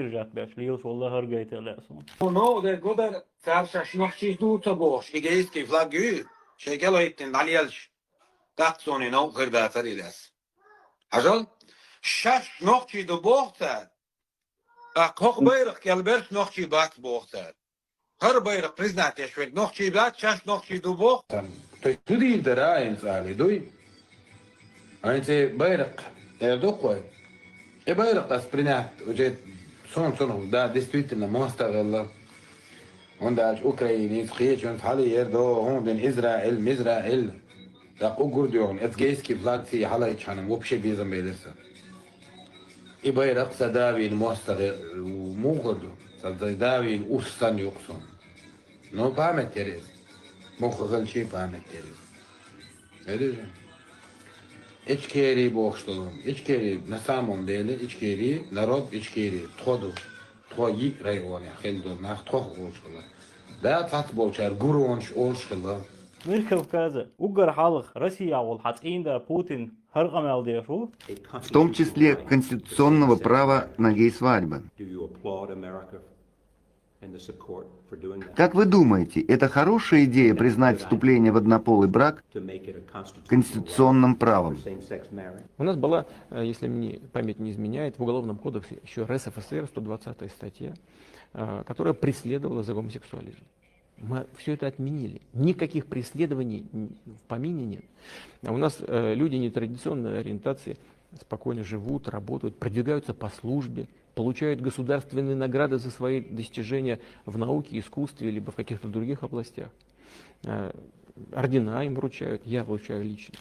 поддержать беш, лилш Wallah hargait элэсон. No, det går där särskilt nog du tar bort. Igeiski flaggu. Şekel ayettin aliyalş. Taksoni no gırdatar iles. Ajal şaş nokçi de bohtar. Kok bayrak kelber nokçi bat bohtar. Her bayrak priznat yaşvet nokçi bat şaş nokçi de bohtar. Tudi da rajem zali, duj. Anite bayrak erdokoy. Bayrak tas принят уже сон да действительно مستغل عندك اوكراني تخيل انت حالي يردو هون بين اسرائيل da uğurduyor etgeyski vlakti halay çanım o pişe bir zaman belirse bayrak sadavin mustağı muğurdu sadavin ustan yoksun no pamet teriz muğurgal şey pamet teriz öyle İçkeri boşluğum, içkeri na samom deli, içkeri narod, içkeri todu, toyi rayonu, heldo nach toh oluştular. Da tat bolçar gurunç oluştular. Мир Кавказа, угар халых, Россия вол хацинда Путин харгамел дешу. В том числе конституционного права на гей-свадьбы. Как вы думаете, это хорошая идея признать вступление в однополый брак конституционным правом? У нас была, если мне память не изменяет, в Уголовном кодексе еще РСФСР, 120 статья, которая преследовала за гомосексуализм. Мы все это отменили. Никаких преследований в помине нет. А у нас люди нетрадиционной ориентации спокойно живут, работают, продвигаются по службе, получают государственные награды за свои достижения в науке, искусстве, либо в каких-то других областях. Ордена им вручают, я вручаю лично.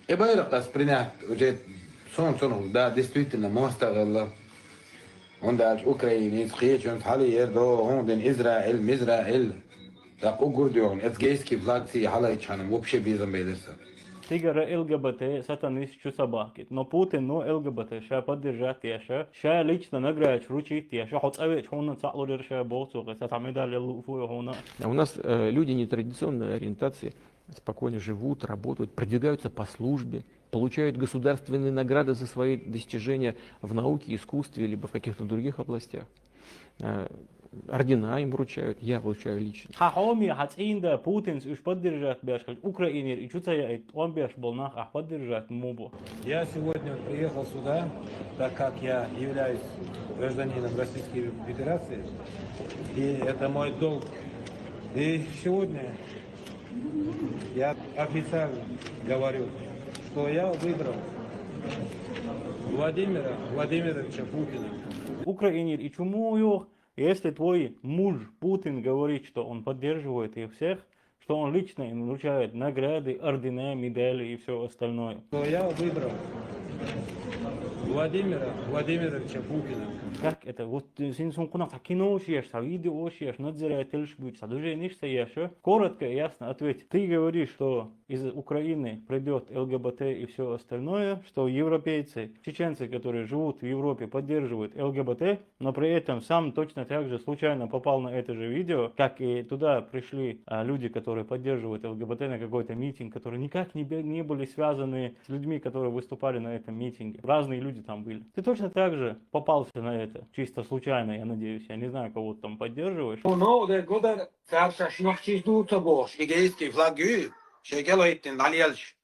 Bayrak tas принят уже сон да действительно مستغل عندك اوكراني تخيل انت حالي يردو هون بين اسرائيل da uğurduyor etgeyski vlakti halay çanım o pişe bir zaman belirse Тигра ЛГБТ сатанист чу собаки. Но Путин, но ЛГБТ, ша поддержать теша, ша лично награч вручить теша, хоть авет хона цаклодер ша болцуга, сатамедали луфу хона. А у нас люди нетрадиционной ориентации спокойно живут, работают, продвигаются по службе, получают государственные награды за свои достижения в науке, искусстве, либо в каких-то других областях. Ордена им вручают, я вручаю лично. Хахоми хацинда Путин уж поддержать беш, Украина и чуцая он беш был нах, а поддержать мубу. Я сегодня приехал сюда, так как я являюсь гражданином Российской Федерации, и это мой долг. И сегодня я официально говорю, что я выбрал Владимира Владимировича Путина. Украина и чему если твой муж Путин говорит, что он поддерживает их всех, что он лично им вручает награды, ордена, медали и все остальное. То я выбрал Владимира Владимировича Путина. Как это? Вот синсун кунак кино шьешь, видео шьешь, надзиратель шьешь, садужие нишься ешь. Коротко и ясно ответь. Ты говоришь, что из Украины придет ЛГБТ и все остальное, что европейцы, чеченцы, которые живут в Европе, поддерживают ЛГБТ, но при этом сам точно так же случайно попал на это же видео, как и туда пришли люди, которые поддерживают ЛГБТ на какой-то митинг, которые никак не были связаны с людьми, которые выступали на этом митинге. Разные люди там были. Ты точно так же попался на это, чисто случайно, я надеюсь. Я не знаю, кого ты там поддерживаешь. No, det går där särskilt nog du tar bort. Igeiski flaggu. Şekel ayettin aliyalş.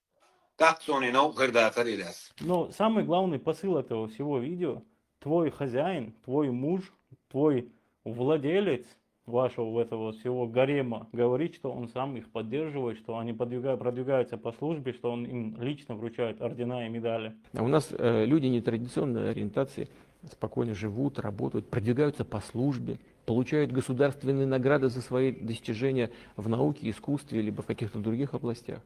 Taksoni no gırdatar iles. Но самый главный посыл этого всего видео, твой хозяин, твой муж, твой владелец вашего этого всего гарема говорит, что он сам их поддерживает, что они продвигаются по службе, что он им лично вручает ордена и медали. А у нас люди нетрадиционной ориентации спокойно живут, работают, продвигаются по службе, получают государственные награды за свои достижения в науке, искусстве, либо в каких-то других областях.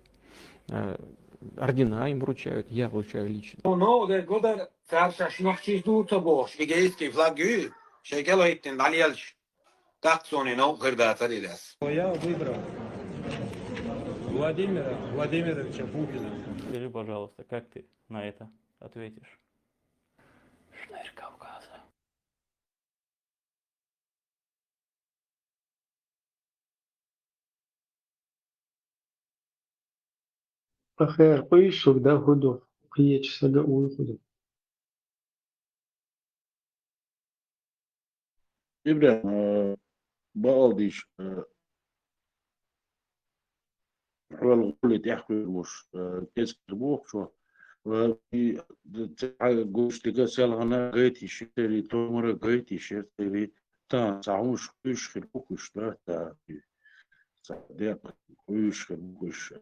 Ордена им вручают, я вручаю лично. No, det går där särskilt nog du tar bort. Igeiski flaggu. Şekel ayettin aliyalş. Taksoni no gırdatar iles. То я выбрал Владимира Владимировича Путина. Скажи, пожалуйста, как ты на это ответишь? Шнырь Кавказа. بخير قيش ده هدو قيش سجا هدو إبراهيم بقضيش حول غولي تحكي مش كيس كربوك شو وفي جوش تيجا سالغنا غيتي شتري تومر غيتي شتري تا ساعوش كوش خلقوش تا صديق كوش خلقوش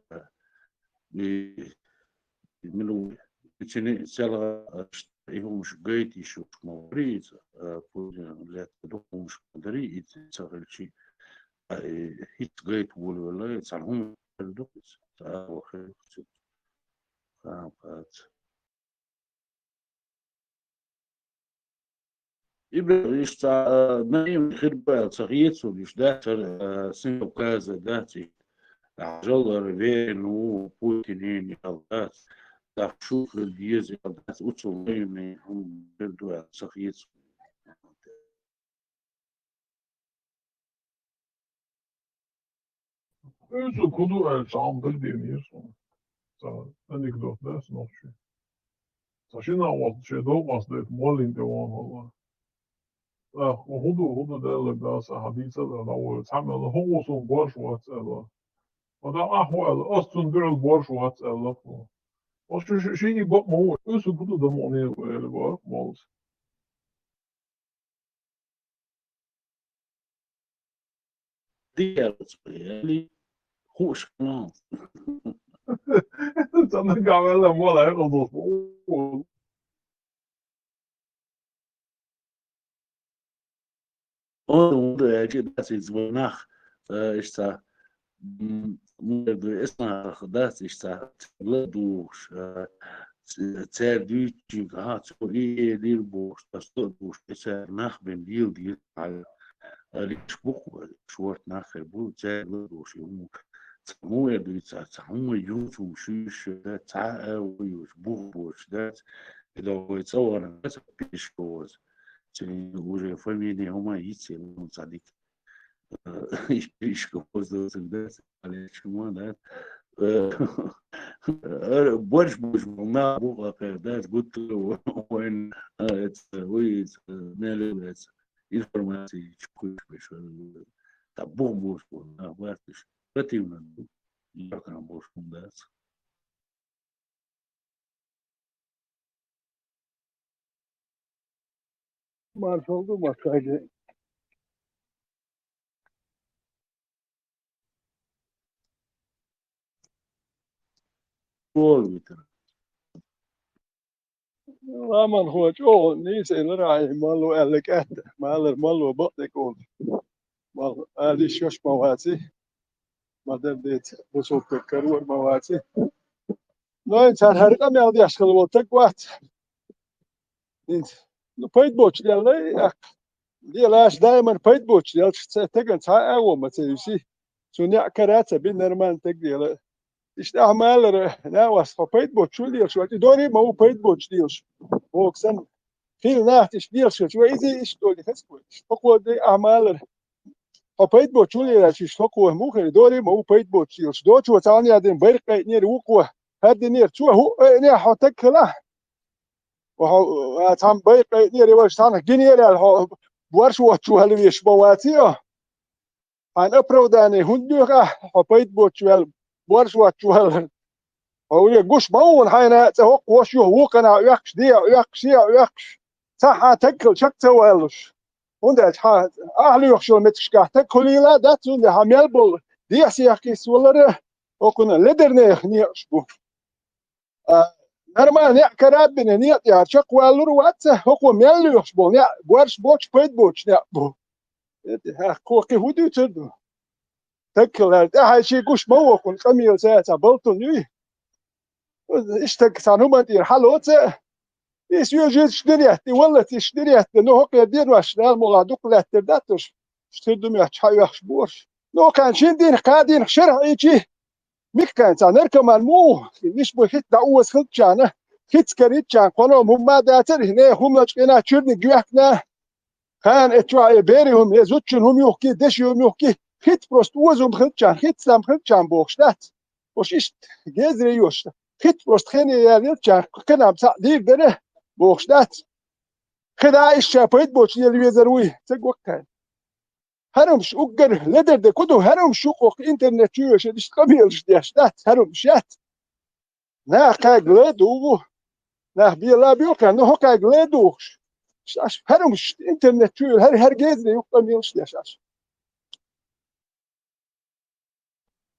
ملو تشني سالغا يهم مش غيتي شو موريز فوزن لا تدوم مش قدري يتسغل شي هيت غيت ولا يتصالحون الدوس تا خير فات يبقى يشتع نايم خربة صغير سوليش داتر سنو كازا داتي عجل ريفين وبوتينين يالدات تخشوخ الديز يالدات وصل نايم هم بردوا صغير Så kunne du altså omvælge så anekdote nog ще. Så ще на вас ще довго стоїть молінь воно. Худу дали да сахадіса да на саме голосом боршвац ело. Ода ахвал остун грил боршвац ело. Och så i bort mål, så kunne de måne eller var mål. دي اللي خوش كمان Så den gamla mål är då. أنا أجد أسيز وناخ إشتا مدر إسنا خدات إشتا تلدوش تساردوش هات سوري دير بوش تستدوش إسا ناخ بن ديل على ليش بوخ شورت ناخر بو تساردوش يوم مو يدو تسعمو يوتو شوش تسعة ويوش بوش دات إذا هو يتصور الناس بيش كوز уже фамилии ума идти, ну, садик. Ишка поздно всегда, але чему, да. Борщ на буха, когда будто он выйдет, не любится информации, чекуешь, там бомбу, на вартиш, противно, как нам больше даться. Marş oldu başkaydı. Aman hoç o neyse rahi malu elek et. Maler malu batık oldu. Mal ali şoş mavati. Madem det bu çok tekrar mavati. No sen her kam aldı yaşkalı voltak vaat. No payt boç geldi. Dielaş daima payt boç gel tegan sağa o mateysi. Sunya karata bin nerman tek diela. İşte ahmaları ne var? Payt boç diyor şu an. Doğru mu o payt boç diyor. O sen fil naht diyor şu. Ve izi iş doğru hesap. Fakwa de ahmaları. Payt boç diyor şu. Fakwa muhir doğru mu o payt boç diyor. Doğru şu tane adın bayrak nir وقوة. هذا نير شو هو نير حطك له. وهو تام bayrak nir واش تانك جنير بورش واتشو هل يشبواتيه. عن أبروداني هندوها payt boç بورش واتشو هل هو يقش مون حين تهق وشو هو كان يقش دي يقش صح تكل شك توالش وندع أهلي يخشوا متشكا تكل إلى ذات وندع حمل بول دي سياقي سولره وكنا لدرنا نيشبو نرمى نعكرات بين نيت يا شك والر واتس هو ميل يخشبو نع بورش بوش بيت بوش نعبو ها كوكي هودي تدو تكل هذا شيء قش مو كن قميل ساعة بلطن اشتك سانو ما دير حلوت ايش يجي شدريت ولا تشدريت انه هو يدير واش لا مغادق لا ترداتش شتدم يا تشاي يخشبوش لو كان شندين قادين شرع يجي ميك كان تنر كمان مو مش بخيت دعوس خلت جانا خيت كريت جان قالوا هم داتر هنا هم لجنا تشرني جوحنا كان اتوا بيرهم يزوتشن هم يحكي دش يوم يحكي خيت بروست وزم خلت جان خيت سام خلت جان بوخشتات وش إيش جذري يوش خد وستخني يعني تشا كنا بتعديل ده بوخشات خدا إيش شافيت بوش يلي يزروي تقول كان هرمش أجر لدر ده كده هرمش شوق إنترنت يوش إيش قبيل شدات هرمشات نا كاجلدو نا بيلا بيوكا نو كاجلدوش شاش هرمش إنترنت يوش هر جذري يقبل شداش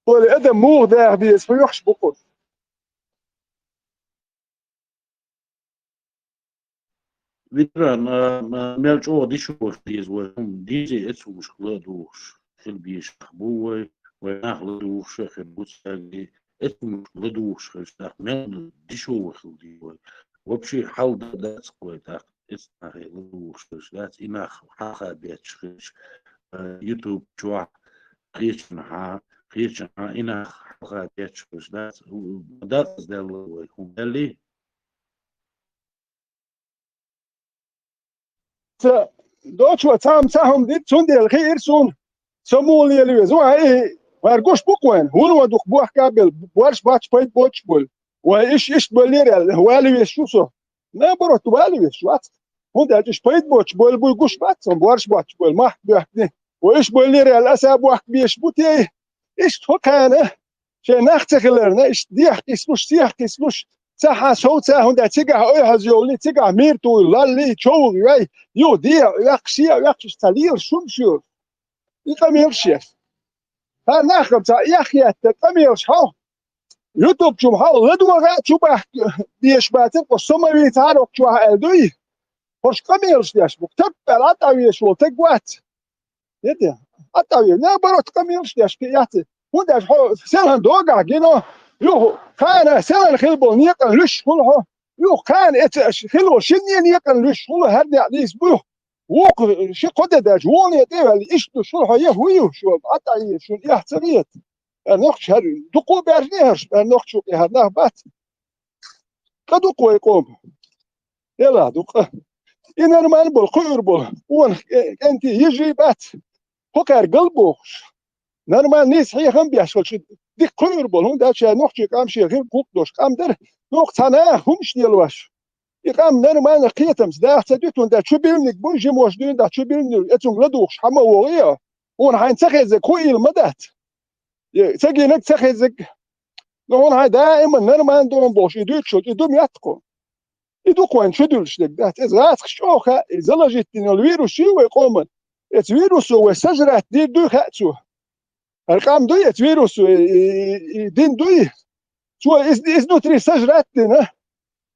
ولا أدم مو ده بيسميوش بقول فكرة ما مالش هو دي شو ديز وهم ديزي اتسو مشكلة دوش خل بيش خبوي وناخل دوش خل بوتساقي اتسو مشكلة دوش خل مال دي شو خل دي وبشي حال دا تسقوي تاق اتسنا خل دوش خل دات إناخ حاخا بيتش خل يوتيوب جوا خيشنا إناخ حاخا بيتش خل دات دال ويكون دالي دوتش وتام تاهم دي تون الخير سون سمولي اللي زوا ايه وارجوش بوكوين هو ودوك بوح كابل بورش باتش بايت بوتش بول وايش بولير هو اللي يشوسو ما بروت بالي وات هو ده ايش بايت بوتش بول بوش بات بورش باتش بول ما بيحكي وايش بولير الاساب واحد بيش بوتي ايش هو كان شيء نختخلرنا ايش ديح كيسلوش ساحة صوتها هندا تيجا أي هزيولي تيجا ميرتو لالي تشوغ ياي يو دي ياكسيا ياكس تالير شمشور يقميرش ها ناخم تا ياخيا تقميرش هاو يوتيوب شوم هاو لدو غا تشوبا ديش باتن قصما بيتارو تشوها أدوي hoş قميرش ديش مكتب بلاتا ويشول تقوات يدي أتاوي نا برot قميرش ديش كياتي هندا سيلان دوغا جينو يو كان سنة خلبو نيقن لش كله يو كان خلو شنين نيقن لش كله هردي عليس بيو ووق شي قد داج وون يدير اللي اشتو شو يهويو شو عطا شو يحتريت نخش هر دقو بارنيهرش نخش هرناه بات كدقو يقوم يلا دق إن أرمان بول خير بول وون أنت يجي بات فكر قلبه نرمان نيس هي هم بيحصل شيء دي خير بول هم ده شيء نخش كام شيء غير كوك دوش كام در نقطة أنا هم شني الواش يقام نرمان قيتم ده تديتون ده شو بيلنك بوجي موجودين ده شو بيلنك اتون لدوش حما وغيا ون هاي تخزك كوي المدات تجي نك تخزك نون هاي دائما نرمان دون بوش يدوت شو يدوم يتقو يدوك وين شو دولش دك ده إزغات خشوخة إزلاجت إن الفيروس شو يقوم الفيروس هو سجرة دي دو خاتسو القام دوي فيروس دين دوي شو إز نوتري سجرة دينا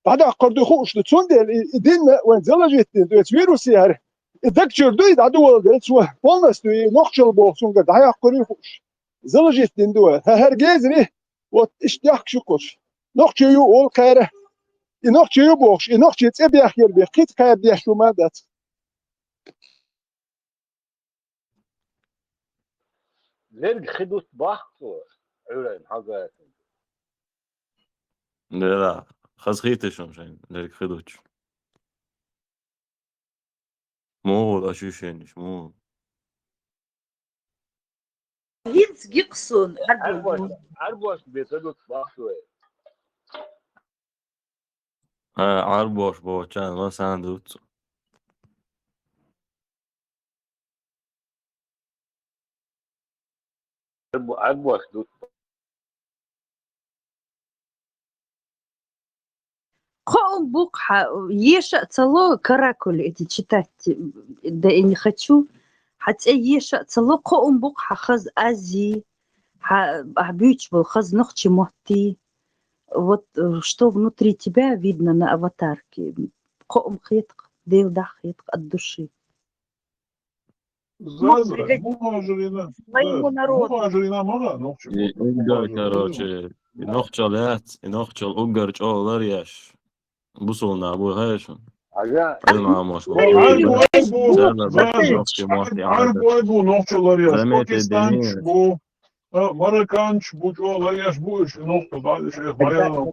بعد أقرد خوش تون دين وين زلاجت دين فيروس يهر الدكتور دوي دعو ولد شو بولنس دوي نخشل بوخشون قد هيا أقرد خوش زلاجت دين دوي هرجيزني وإيش يحك شكوش نخشل يو أول خيره نخشل يو بوخش نخشل تبي أخير بقيت خير دي شو مادات زين خدوت باخو عورين حاجات لا خزخيت شو شين لك خدوش مو أشوشينش مو Hinz Gibson عربوش بيخدوت باخو عربوش بو كان ما ساندوت عربوش دوت Хоум букха еша цело каракуль эти читать, да и не хочу. Хотя еша цело хоум букха хаз ази, бьюч был хаз нохчи мохти. Вот что внутри тебя видно на аватарке. Хоум хитк, деудах хитк от души. Своему народу. короче نخشل أجر جولر ياش بوصلنا أبو هاشم أنا مش عربو نخشلار ياش باكستانش بو Marokkanç bu çoğalar yaş bu iş nokta daha şey bayağı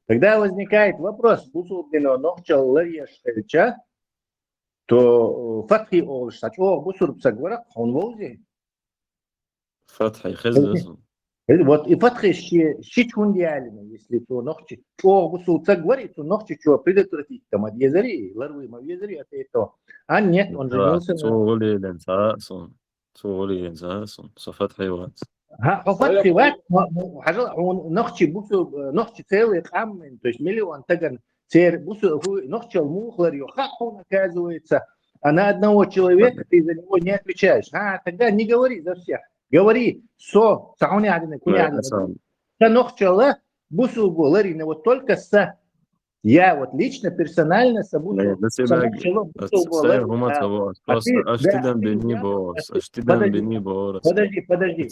Тогда возникает вопрос, Бусулдино, Нохчал, Ларьяшевича, то фатхи олшач, о, бусур псагвара, он волзе. فتحي خزن Вот и фатхи щичун диалина, если то ногчи, о, бусур псагвари, то ногчи что предотвратить там от езари, ларвы мав езари, это. А нет, он женился на... سولي لنساسون سولي لنساسون فتحي وات ها فتحي وات, حاجة نقشي بوسو نقشي целый камень, то есть миллион таган цер бусу нقشи المухлар йохахун оказывается, а на одного человека ты за него не отвечаешь. Тогда не говори за всех, говори со сауни адины куни адины. Та нقشи ла бусу ларина вот только с я вот лично персонально собой подожди,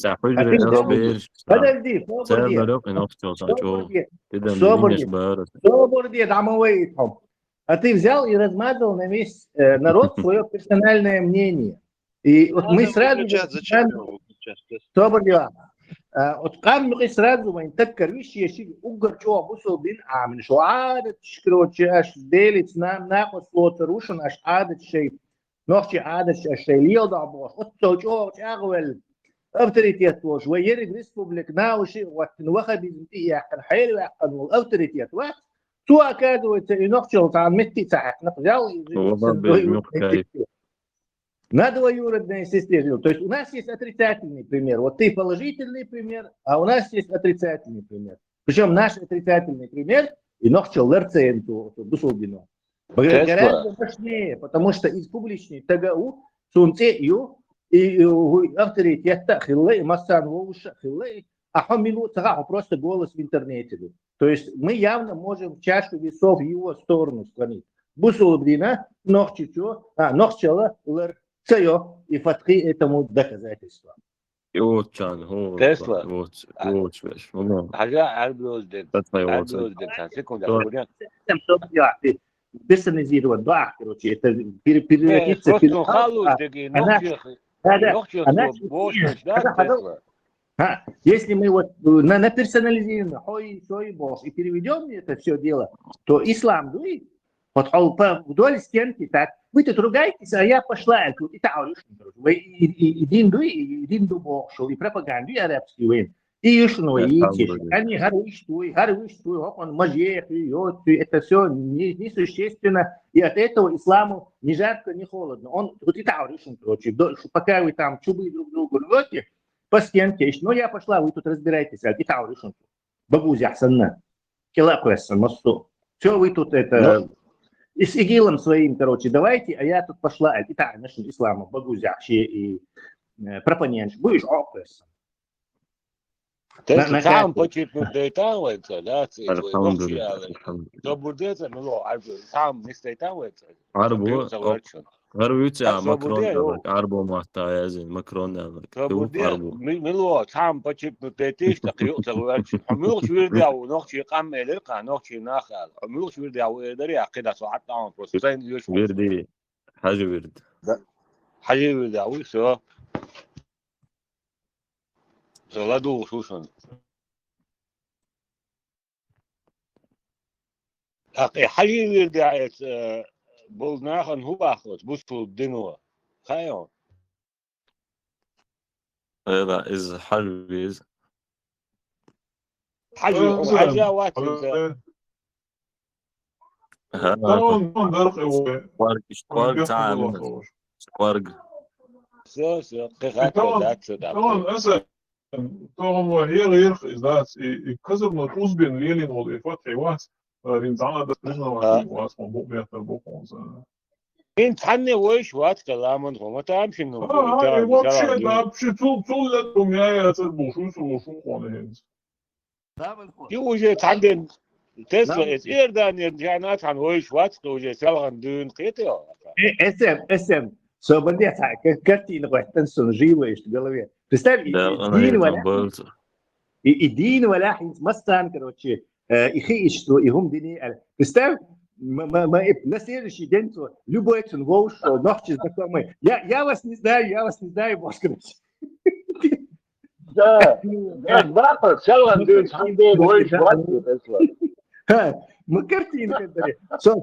домовые там. А ты взял и размазал на весь народ свое персональное мнение. И вот мы сразу вот камни сразу мы так короче если угорчо бусол бин амин что адет короче аж делить нам на послот рушен аж адет шей ночи адет шей лил да бос вот то чагвел авторитет وش ويرد республик науши вот واخد بنتي كان حلو كان авторитет вот то оказывается и ночи там метти так взял на двоюродной сестре. То есть у нас есть отрицательный пример. Вот ты положительный пример, а у нас есть отрицательный пример. Причем наш отрицательный пример и нохчел лерценту дусулбину. Гораздо важнее, потому что из публичной тагау сунцею и авторитета хиллей массан воуша хиллей ахамилу тагау просто голос в интернете. То есть мы явно можем чашу весов в его сторону склонить. Бусулбина нохчичо, нохчела лер и фатхи этому доказательство. يوتشان هو تسلا ووتش حاجة عربي دين عربي دين سيكون ده персонализировать, да, короче, это переводится если мы вот на персонализируем и переведем это все дело, то ислам, вот вдоль стенки так, вы тут ругаетесь, а я пошла, и так, вы и динду бокшел, и пропаганду арабскую, и ишну, и они гарвиштуй, он мажех, это все несущественно, и от этого исламу ни жарко, ни холодно. Он вот и так, короче, пока вы там чубы друг другу рвете по стенке, но я пошла, вы тут разбирайтесь, и так, бабузя, санна, килапресса, мосту. Все вы тут это... И с ИГИЛом своим, короче, давайте, а я тут пошла, и так, нашим исламом, богузящие и пропоненш, будешь опес. Ты сам почему ты тавается, да, ты свободится, ну, сам не стоитавается. غربيتي ماكرون عربو محتاج يزين ماكرون ملو سام почему ты тишь такой تغيرش عمرك شوير او نقشي قام لقى نقشي ناخل عمرك شوير او يدري عقيده ساعات طعم بروسين يوش ويردي حاجه ورد حاجه ورد او سو لا دو خصوصا حاجه ورد بولناخن هو اخوت بوسو الدنوا خايون هذا از حلويز حاجه وقت شكوارق تعال شكوارق سو قيقات طبعا هي إذا كذب نتوز بين ليلين والإفات حيوات رينزانا ده بريزنا واسمه بوق بيحتر بوق ونزا انت حني ويش وات كلامن هو ما تعرفش انه вообще да вообще طول لكم يا تربوشوس وشو خونهنز يوجد تعدن تسلا إير دان يرجعنات عن ويش وات وجه سلغن دون قيتي اسم свободец, картина тенсон живая в голове. Представь, и дин валя мастан, короче, и хищство, и гум дини. Представь, на следующий день любой цен волш, ночи знакомый. Я вас не знаю, босс, короче. Да, брат, сялган дун сандей войш ват, Тесла. Мы картинка дали. Сон,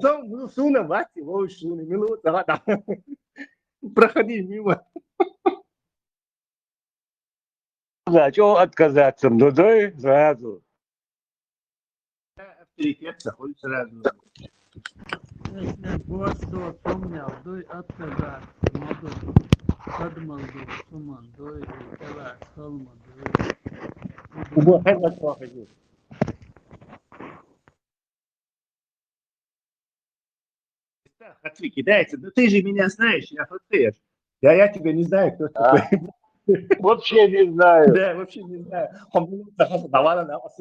суна, вати, ловишь суны, минут, давай, да. Проходи мимо. Да, чего отказаться? Ну да, сразу. Авторитет заходит сразу. Если Босту помнял, дуй отказать, могу подмолду, суман, дуй, тела, солма, дуй. Вот это проходит. Хатри кидается, да ты же меня знаешь, я Хатри. Я тебя не знаю, кто такой. Вообще не знаю. Да, вообще не знаю. Он был давай на вас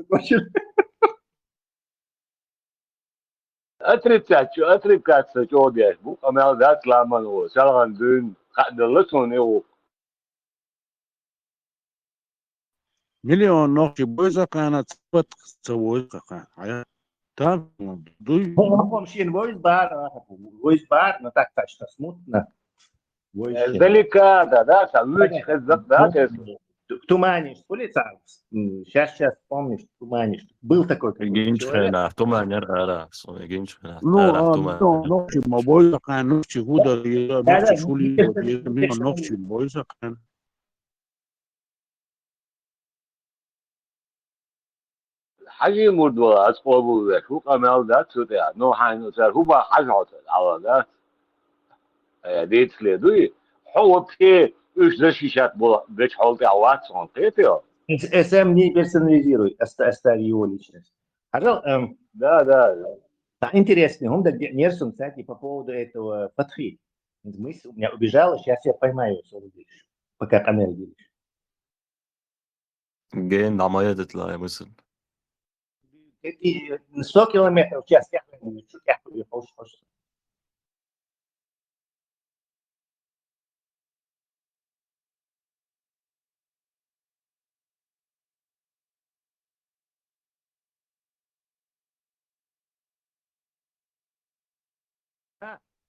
Отрицаться, что делать? Bu ameliyat laman o. Salgan dün kadınlı sonu o. مليون نوخي بويزا كانت تسويزا كان там дуй. Он мужчин войс бар, но так точно смутно. Издалека, да, там лучше да, Туманишь, улица. Сейчас помнишь, туманишь. Был такой Gençler, Tumaner Aras, gençler, Ну, нохи мобойза كان нохи гуда нохи шули милион нохи бойза كان. حاجة مردوة أسقط بوده شو كمال ده سوتة نو حين صار هو بقى حاجة على ده ديت لدوي هو بيه إيش ده شيشات بولا بيش حالتي عوات صنطيته СМ не персонализируй, оставь его личность. Хорошо, да. Интересно, он Нерсун, кстати, по поводу этого Фатхи. Мысль у меня убежала, сейчас я поймаю его, пока камера делишь. Gen ameliyat ettiler ya mısın? 100 километров в час, я пойму.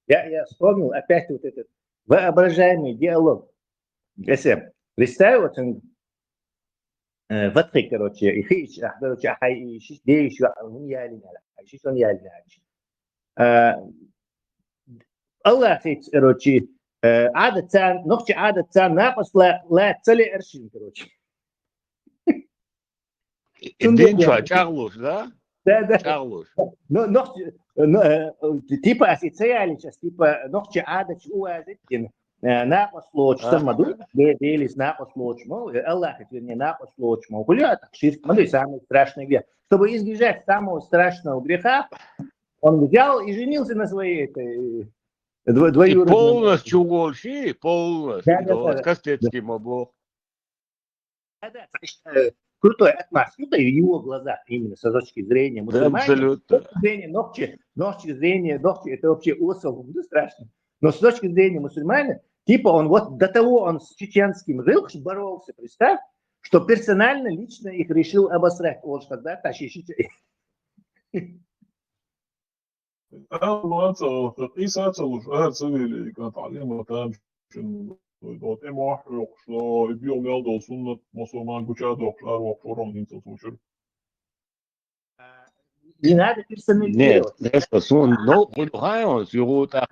Я вспомнил опять вот этот воображаемый диалог. Если представь, вот он в Африке, короче, и хич, короче, хай, шиш, он ялинял, шиш, он ялинял. الله خيت روتشي عادة تان نقطة عادة تان ناقص لا تسلي أرشين كروتشي. Динча, чарлуш, да? Да. Чарлуш. Ну, ногти, типа официально сейчас, типа ногти عادة уазитин ناقص لوش سمدو делись ناقص лоч, мол, Allah вернее ناقص лоч, мол, гуляют, ширк, мол, самый страшный грех. Чтобы избежать самого страшного греха, он взял и женился на своей этой двоюродной. Полностью гольши, полностью. Да. Кастецкий мобо. Да. Крутой отмаз. Ну, да, и в его глазах именно с точки зрения мусульман. Абсолютно. С точки зрения ногти, это вообще осол, да, страшно. Но с точки зрения мусульманина, типа он вот до того он с чеченским жил, боролся, представь, что персонально, лично их решил обосрать. Вот что, да, тащите. ما قيسة تلوش سبيلي كانت عليهم تامش دوت واحد يقشلا يبيو ميل دو سنة مسلمان كوشات يقشلا وقفورهم انت توشر. Не надо персонализировать. Нет, но он его так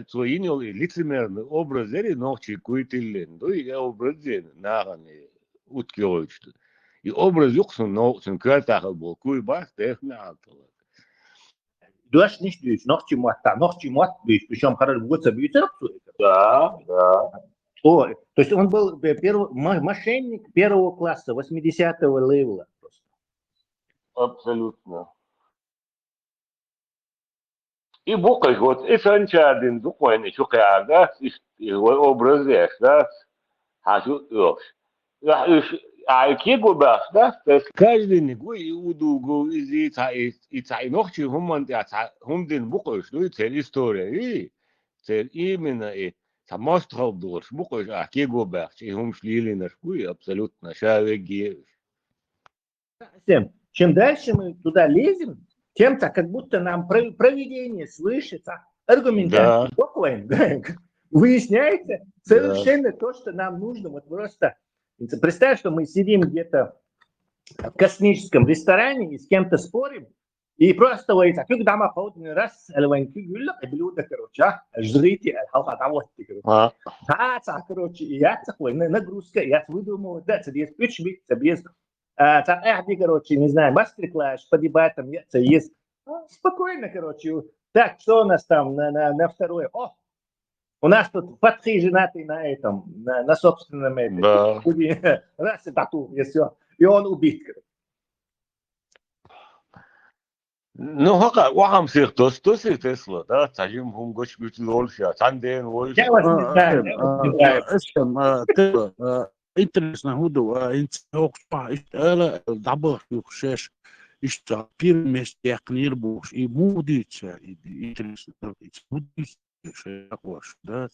своинил лицемерный образ, но чекуйтилен, да и образ наганы уткиочты. И образ юксон, но синкратах был куйбах, технатал. Дождь не ждешь, ногти мот бьешь, причем хорошо будет бьются. Да. То есть он был мошенник первого класса, 80-го левела. Абсолютно. И буквы вот, и санчардин, духовный чукар, да, его образ, да, хажу, а кегубаш, да, то есть каждый негой удугу и ногти хумдин буквы, что и цель история, и цель именно и самострал дурш, буквы, а кегубаш, и хум шлили наш куй, абсолютно шавеги. Чем дальше мы туда лезем, тем так как будто нам проведение свыше, аргументация, выясняется совершенно то, что нам нужно. Вот просто представь, что мы сидим где-то в космическом ресторане и с кем-то спорим, И просто вы когда мы ходим раз, эльванки гуля, блюдо, короче, жрите, халфа тавотти, короче. Короче, я такой, нагрузка, я выдумал, да, это есть печь, это без, короче, не знаю, мастер-класс по дебатам, это есть. Спокойно, короче. Так, что у нас там на второе? О, у нас тут Фатхи женатый на этом, на собственном этом. Да. Раз и тату, и все. И он убит, короче. Ну, хaka, waxam sih tos Tesla, да, тажим хум гоч güçlü oluşa, sanden oluşa. Я вас не знаю, я вас не знаю. Интересно, худу, это дабах юхшеш, ишта пирмес яхнир буш, и мудица, интересно, мудица, шакваш, да,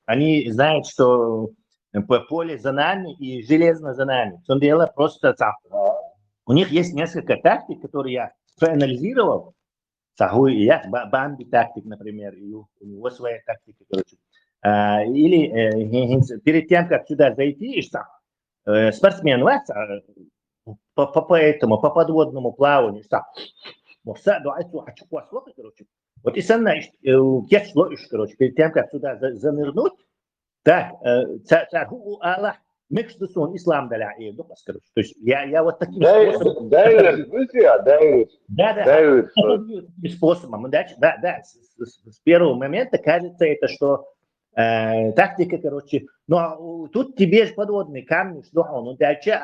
Они знают, что поле за нами и железно за нами. В том дело просто так. У них есть несколько тактик, которые я проанализировал. Бамби тактик, например, и у него своя тактика, короче. Или перед тем, как сюда зайти, спортсмен по подводному плаванию, короче. Вот и сам короче, перед тем, как сюда занырнуть, так, Аллах, мекшдусон ислам даля, короче. То есть я вот таким способом... Способом, да, с первого момента кажется это, что тактика, короче, но тут тебе же подводный камень, что он дальше,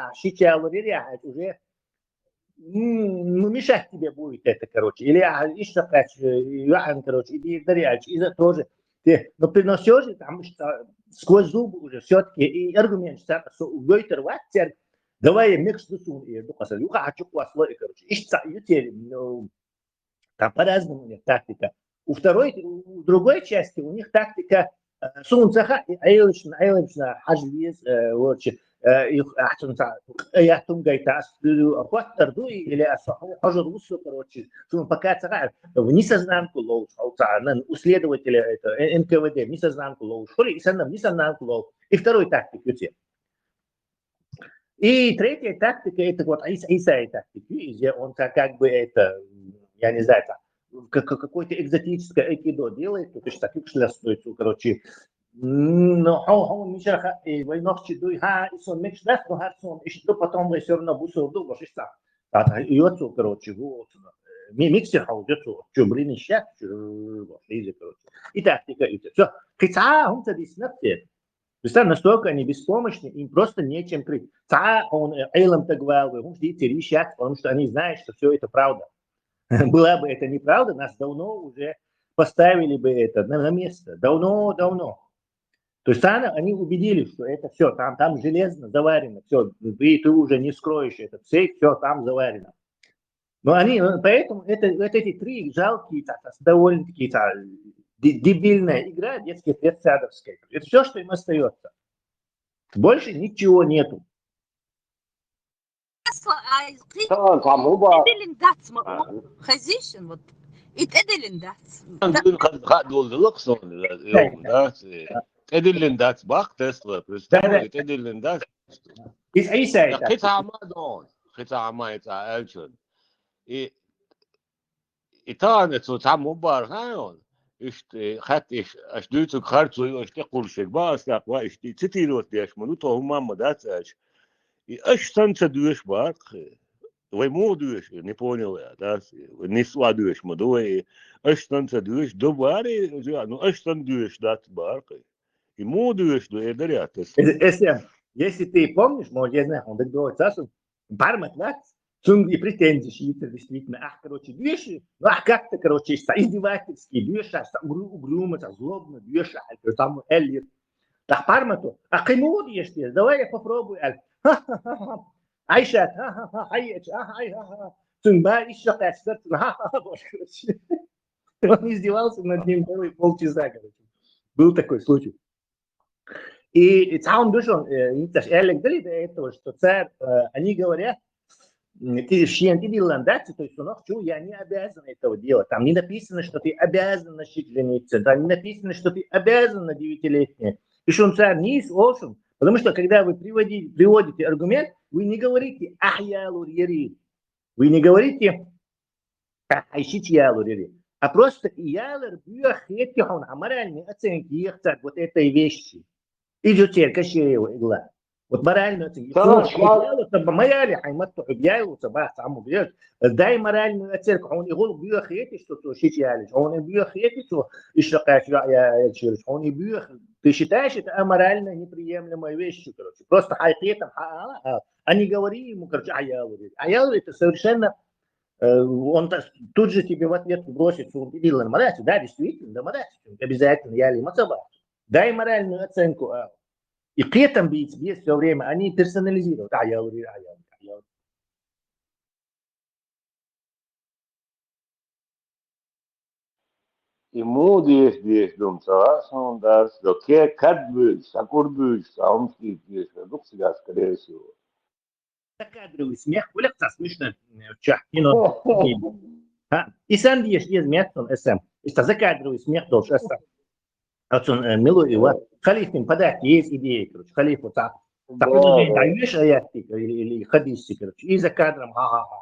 уже мешать тебе будет это, короче, или короче, иди даряч, и за тоже, но приносишь, там что сквозь зубы уже все-таки, и аргумент, что угойте рвать, давай микс дусун, и хочу короче, там по-разному у них тактика. У другой части у них тактика сунцаха, айлична, хажвиз, короче, я там гайта, хваттерду или хажрусу, короче, пока в несознанку лоу, у следователя это НКВД в несознанку лоу, и санам несознанку лоу. И второй тактик у тебя. И третья тактика это вот Исаи тактика, он как бы это, я не знаю, какое-то экзотическое айкидо делает, то есть таких шлястует, короче. Но он мешает, и войнохчи дуй, сон меч даст, но сон, и что потом вы все равно бусурду, вот что. И вот, короче, вот. Миксер хаудет, что, блин, щас, короче. И тактика, и все. Хотя он здесь на все. То есть там настолько они беспомощны, им просто нечем крыть. Он эйлом так говорил, он ждите решать, потому что они знают, что все это правда. Была бы это неправда, нас давно уже поставили бы это на место. Давно. То есть они убедились, что это все, там железно заварено, все, ты уже не скроешь этот сейф, все там заварено. Но поэтому эти три жалкие, довольно-таки дебильная игра детсадовская. Это все, что им остается. Больше ничего нету. Edilin bak Tesla, Edilin das. Хитама это элчон. И тане там убар, знаешь, ich als Deutscher Kartu, ich Kulschek, was da war ich die Zitilot, die ich mal то мама да, и станция дуешь бак, вы модуешь, не понял я, да, не сладуешь модуй, станция дуешь, добари, ну стан дуешь дат бак, и модуешь до эдарят. Если ты помнишь, может, я знаю, он говорит, Сашу, пармат, да, и претензии шииты действительно, короче, движи, как-то, короче, издевательские, движи, угрюмо, злобно, движи, там, эльет. Так, пармату, кайму ешь, давай я попробую, Айшат, Цунба, еще кастер, короче. Он издевался над ним полчаса, короче. Был такой случай. И сам душон, Элек дали до этого, что царь, они говорят, ты шиентидилландаци, то есть я не обязан этого делать. Там не написано, что ты обязан носить жениться, там не написано, что ты обязан на 9-летней. Ишон царь низ олшун. Потому что когда вы приводите аргумент, вы не говорите ахьялур яри. Вы не говорите айшит ялур яри. А просто ялур бьёхетки хон аморальные оценки ехцат вот этой вещи. Идет церковь его игла. Вот моральную оценку. Моя хайматту хубьяйлу сабах саму бьет. Дай моральную оценку. Он игол бьёхети, что то шить ялиш. Он бьёхети, что ишракаш я через. Он бьёх. Ты считаешь это аморально неприемлемой вещью, короче. Просто хайпетом, а не говори ему, короче, аялу. Аялу это совершенно, он тут же тебе в ответ бросит, что он видел на морате. Да, действительно, да, морате. Обязательно, я ли мацаба. Дай моральную оценку. И при этом бить все время, они персонализируют. Аялу. Ему здесь дом он даст, но как бы, сакурбы, саумский здесь, дух себя, скорее всего. Закадровый смех, улегся смешно, чахкино. И сам есть смех, он см. Это закадровый смех должен сам. Вот он милует его. Халиф им подать, есть идеи, короче. Халиф вот так. Такой даешь аяты или хадисы, короче. И за кадром ха-ха-ха.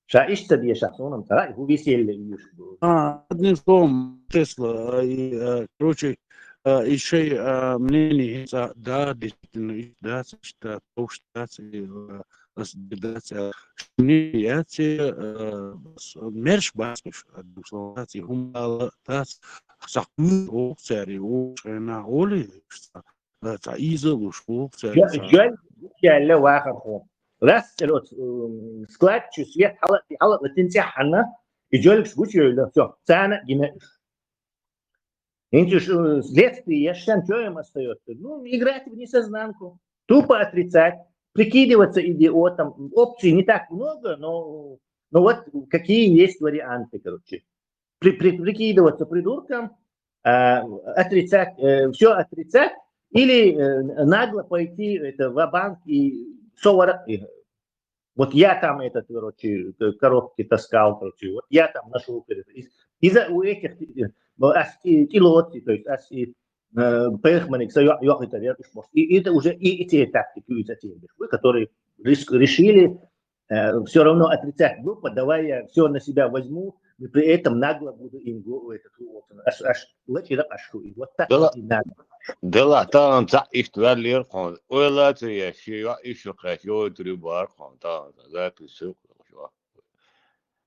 Шаиш тебе сейчас, он там, его веселье. Одним словом, Тесла, короче, еще мнение, да, действительно, да, что мерш баскиш, адусловати хумала, тас, сахмы, окцари, окшена, оли, та изолуш, окцари. Жаль, واخر راس склад свет حلقة تنسح عنا يجولك سكوت يقول все سنة جنائش انت следствие я считаю, что им остается? Ну, играть в несознанку, тупо отрицать, прикидываться идиотом. Опций не так много, но вот какие есть варианты, короче. Прикидываться придурком, отрицать, все отрицать, или нагло пойти это, в банк и вот я там этот, короче, коробки таскал, короче, вот я там нашел. Из-за у этих тилоти, то есть пехманик, и это уже и те тактики, которые решили все равно отрицать группу, давай я все на себя возьму, и при этом нагло буду им вот так и надо. Дела там их валер хон. Ойлаты я еще хотел трубар хон. Там записал.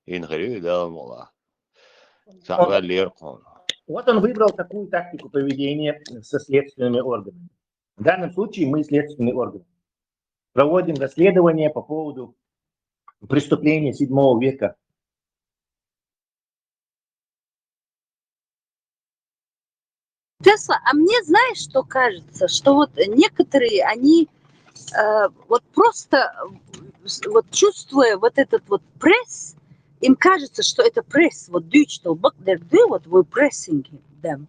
Инхри дал мола. Валер хон. Вот он выбрал такую тактику поведения со следственными органами. В данном случае мы следственный орган. Проводим расследование по поводу преступления 7 века. Тесла, а мне знаешь, что кажется, что вот некоторые, они вот просто вот чувствуя вот этот вот пресс, им кажется, что это пресс, вот digital, вот вы прессинги, да.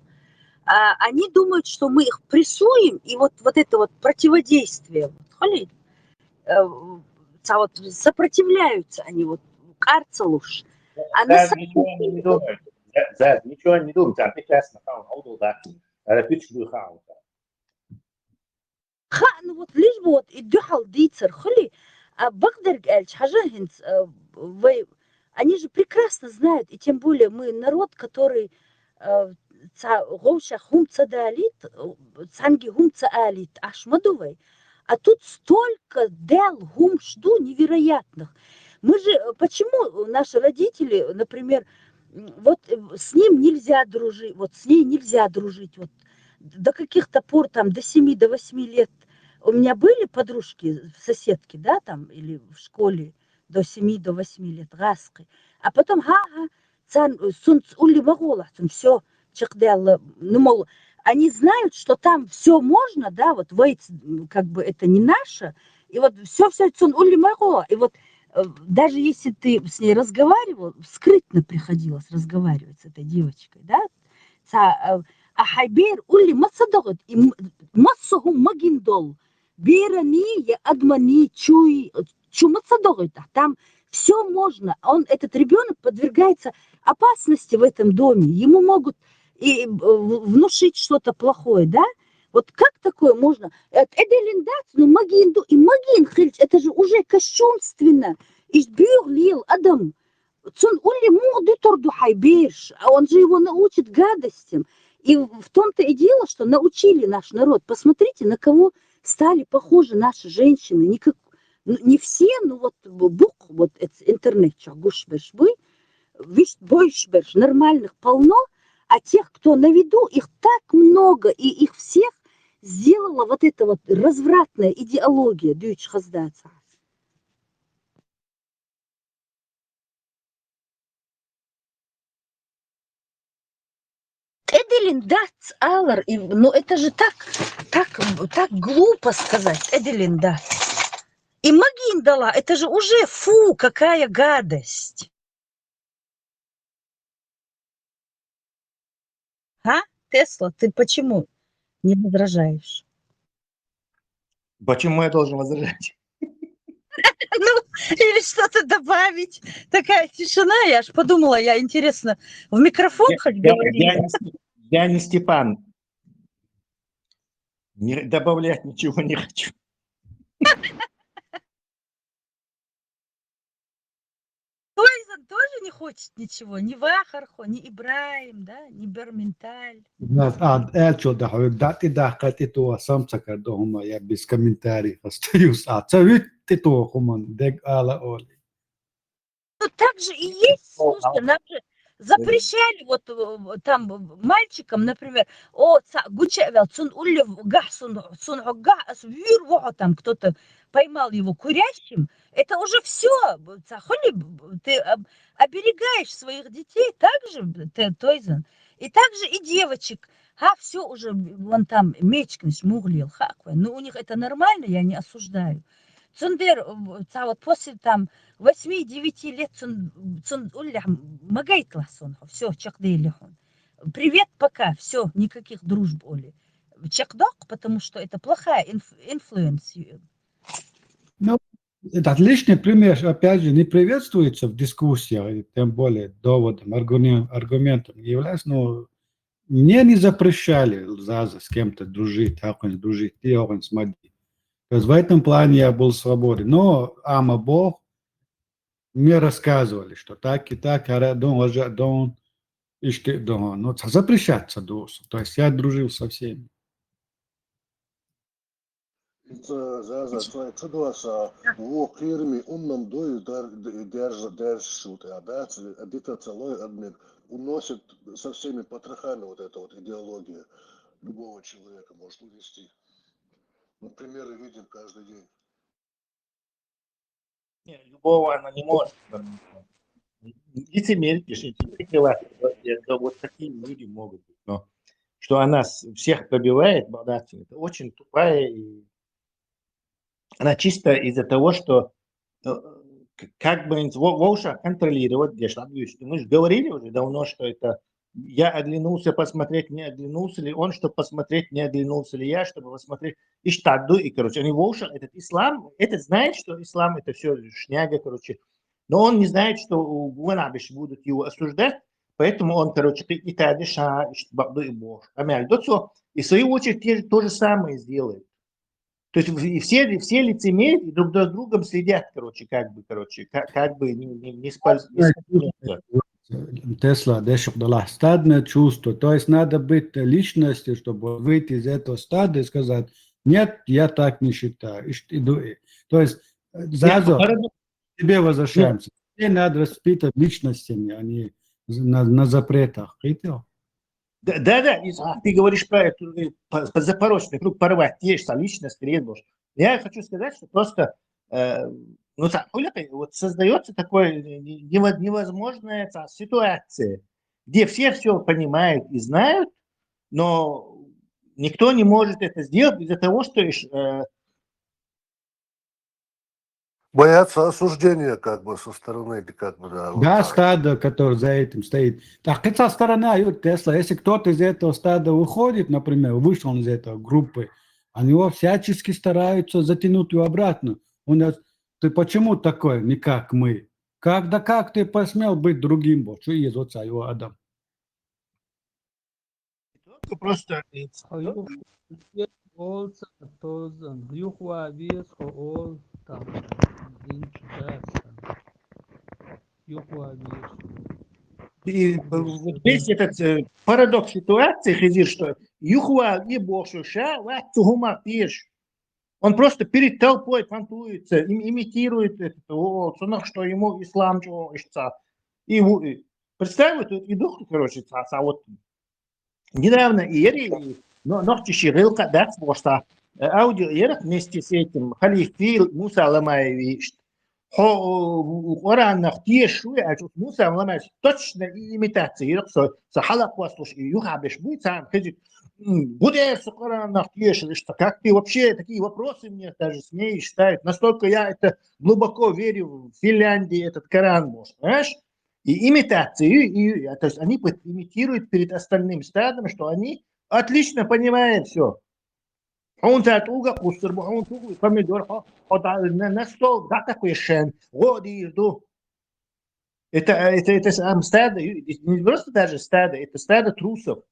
Они думают, что мы их прессуем, и вот это вот противодействие, вот сопротивляются они вот карцелуш. А на самом деле... ничего не думают, а прекрасно, ну вот лишь бы вот идёхал дицер, багдер гальч, хажахинц, они же прекрасно знают, и тем более мы народ, который гоуша хумца далит, цанги хумца алит, ашмадувай, а тут столько дел гумшду невероятных. Мы же, почему наши родители, например, вот с ним нельзя дружить, вот с ней нельзя дружить, вот до каких-то пор, там, до 7, до 8 лет. У меня были подружки, соседки, да, там, или в школе до 7, до 8 лет, раски. А потом, все, ну, мол, они знают, что там все можно, да, вот как бы это не наше, и вот все, и вот даже если ты с ней разговаривал, скрытно приходилось разговаривать с этой девочкой, да, а хайбер улли мацадогот и массаху магиндол бирани я адмани чумацадогот, там все можно, этот ребенок подвергается опасности в этом доме, ему могут и внушить что-то плохое, да, Вот как такое можно? Ну, магин, и магин, это же уже кощунственно. И бюрлил Адам. Цун улли мугды торду хайберш, а он же его научит гадостям. И в том-то и дело, что научили наш народ. Посмотрите, на кого стали похожи наши женщины. Не все, ну вот бук, вот интернет, гушберш бой, виш бойшберш, нормальных полно, а тех, кто на виду, их так много, и их всех сделала вот эта вот развратная идеология дюйч хаздаца. Эделин дац алар, ну это же так глупо сказать, Эделин дац. И магин дала, это же уже фу, какая гадость. А, Тесла, ты почему не возражаешь? Почему я должен возражать? Ну, или что-то добавить. Такая тишина, я аж подумала, интересно, в микрофон хоть говорила? Я не Степан. Добавлять ничего не хочу. Тойзен тоже не хочет ничего, ни Вахархо, ни Ибраим, да, ни Берменталь. Элчо да дати да катито самсака дома я без комментариев остаюсь. Цавит то хуман дег ала оли. Ну так же и есть, слушай, нам же запрещали вот там мальчикам, например, гучевел цун улев гасун там кто-то поймал его курящим, это уже все, ты оберегаешь своих детей, так же, Тойзен, и также и девочек, все уже, вон там мечкнешь, муглил, ну у них это нормально, я не осуждаю. Цундер, вот после там 8-9 лет все, чакдейлихон. Привет, пока, все, никаких дружб, Оли. Чакдок, потому что это плохая инфлюенс. Ну, это отличный пример, опять же, не приветствуется в дискуссиях, тем более доводом, аргументом является, но мне не запрещали с кем-то дружить, дружить, с Мади. То есть в этом плане я был свободен. Но Ама Бог мне рассказывали, что так и так, но запрещаться досу. То есть я дружил со всеми. За чудоса во клирми умном дою держат, обита целой обмен уносит со всеми потрохами вот эта вот идеология любого человека может увести. Мы примеры видим каждый день. Любого она не может. Лицемерие, вот такие люди могут быть. Но что она всех побивает, это очень тупая. И она чисто из-за того, что как бы Волша контролировать, мы же говорили уже давно, что это я оглянулся посмотреть, не оглянулся ли он, чтобы посмотреть, не оглянулся ли я, чтобы посмотреть. И штаду, и, короче, они Волша, этот ислам, этот знает, что ислам это все шняга, короче. Но он не знает, что у Гуанабиш будут его осуждать, поэтому он, короче, и Тадиша, и Штабду, и Бог. И в свою очередь то же самое сделает. То есть все лицемерят и друг за другом следят, как бы не спальнуться. Тесла, стадное чувство. То есть надо быть личностью, чтобы выйти из этого стада и сказать, нет, я так не считаю. То есть тебе возвращаемся. Тебе надо воспитывать личностями, а не на запретах. Видел? Да, ты говоришь про эту запорочный круг порвать, личность, я хочу сказать, что просто вот создается такая невозможная ситуация, где все понимают и знают, но никто не может это сделать из-за того, что боятся осуждения со стороны, да. Да, стадо, которое за этим стоит. Так, это сторона Тесла. Если кто-то из этого стада выходит, например, вышел из этой группы, они его всячески стараются затянуть его обратно. Ты почему такой, не как мы? Как ты посмел быть другим? Что есть его Адам? только просто... Hayır, olsa tozan, yuhva vis ol tam, dinç dersen, yuhva vis. И вот здесь этот парадокс ситуации, Хизир, что Юхуа и Бошуша, Ватсухума пиш. Он просто перед толпой понтуется, имитирует это, что ему ислам чего ищется. И представь, вот иду, короче, вот недавно Иери, ночью Ширилка, да, просто аудио Иерах вместе с этим Халифил Муса Ламаевич. Коран нахтиешуй, а тут Муса Ламаевич точно имитация. Иерах сахалак послуш, и юхабеш будет сам, будешь Коран нахтиеш, что как ты вообще такие вопросы мне даже смеешь ставить. Настолько я это глубоко верю в Финляндии, этот Коран, может, понимаешь? И имитации, то есть они имитируют перед остальным стадом, что они отлично понимают все. Он так уга кустер, он тугу помидор, на стол, да такой шен, вот и жду. Это сам стадо, не просто даже стадо, это стадо трусов.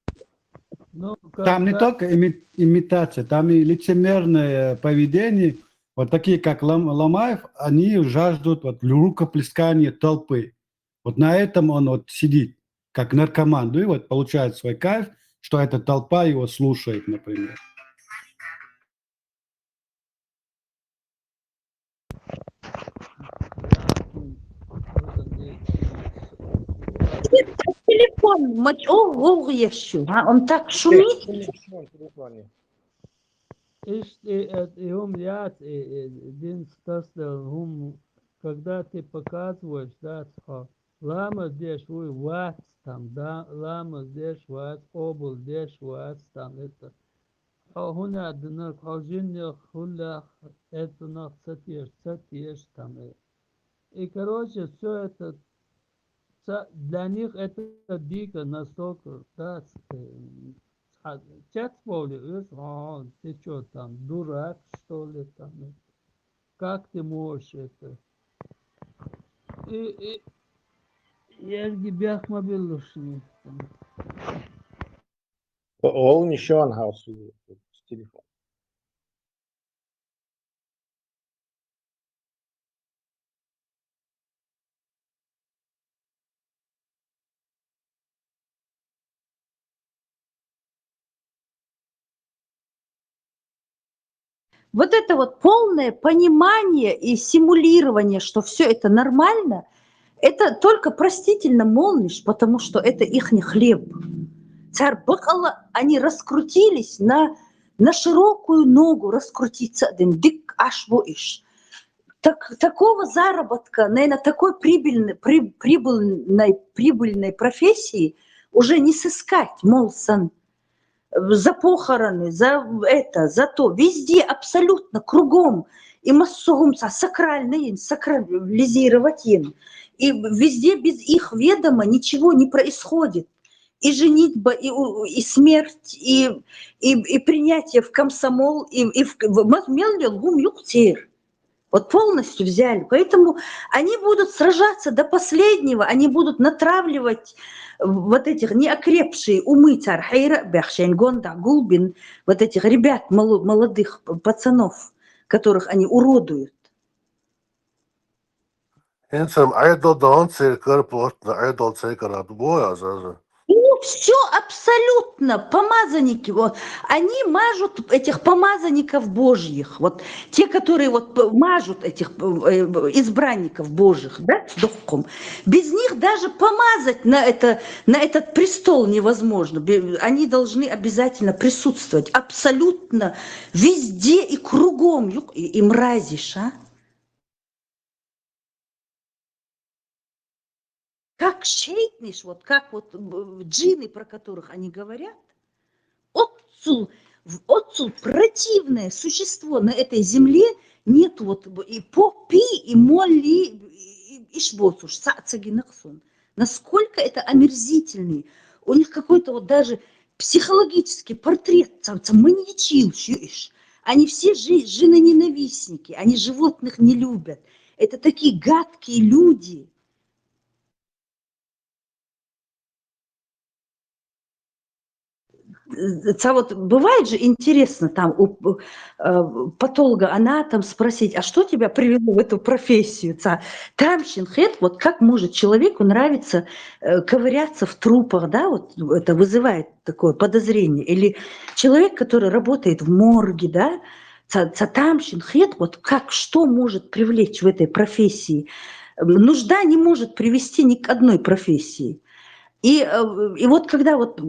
Там не только имитация, там и лицемерное поведение. Вот такие, как Ламаев, они жаждут вот рукоплескания толпы. Вот на этом он вот сидит, как наркоман, и вот получает свой кайф, что эта толпа его слушает, например. Телефон, он так шумит. Когда ты показываешь, да, лама здесь вы ват там, да, лама здесь ват, обул здесь ват там, это. هنا عندنا خارجين خلا это на цатеш там. И короче, все это для них это дико настолько, да, чат поле, ты что там, дурак что ли там, как ты можешь это? И Ерги мобильный. Ол ничего хаус с телефон. Вот это вот полное понимание и симулирование, что все это нормально, это только простительно молнишь, потому что это ихний хлеб. Царь Бакалла, они раскрутились на широкую ногу, раскрутиться один дик аж воиш. Такого заработка, наверное, такой прибыльной профессии уже не сыскать, мол, за похороны, за это, за то. Везде, абсолютно, кругом. И массовумца сакральные, сакрализировать им. И везде без их ведома ничего не происходит. И женитьба, и смерть, и принятие в комсомол, и в меллилгум юктир. Вот полностью взяли. Поэтому они будут сражаться до последнего, они будут натравливать вот этих неокрепшие умы Цархайра, Бяхшайн Гонда, Гулбин, вот этих ребят, молодых пацанов, которых они уродуют. Инсам айдо донцы карпот на айдо цейкарат боя заза. Ну, все абсолютно. Помазанники, вот, они мажут этих помазанников божьих. Вот те, которые вот мажут этих избранников божьих, да, с духом. Без них даже помазать на этот престол невозможно. Они должны обязательно присутствовать абсолютно везде и кругом. И мразишь, а? Как шейтниш, вот как вот джинны, про которых они говорят, отцу противное существо на этой земле нет вот и попи, и молли, и шбоцуш, сацагинахсон. Насколько это омерзительный. У них какой-то вот даже психологический портрет, маньячил, они все женоненавистники, они животных не любят. Это такие гадкие люди. вот бывает же интересно там у патолога-анатом спросить, а что тебя привело в эту профессию? Там щенхет, вот как может человеку нравиться ковыряться в трупах, да, вот это вызывает такое подозрение. Или человек, который работает в морге, да, там щенхет, вот как, что может привлечь в этой профессии? Нужда не может привести ни к одной профессии. И вот когда вот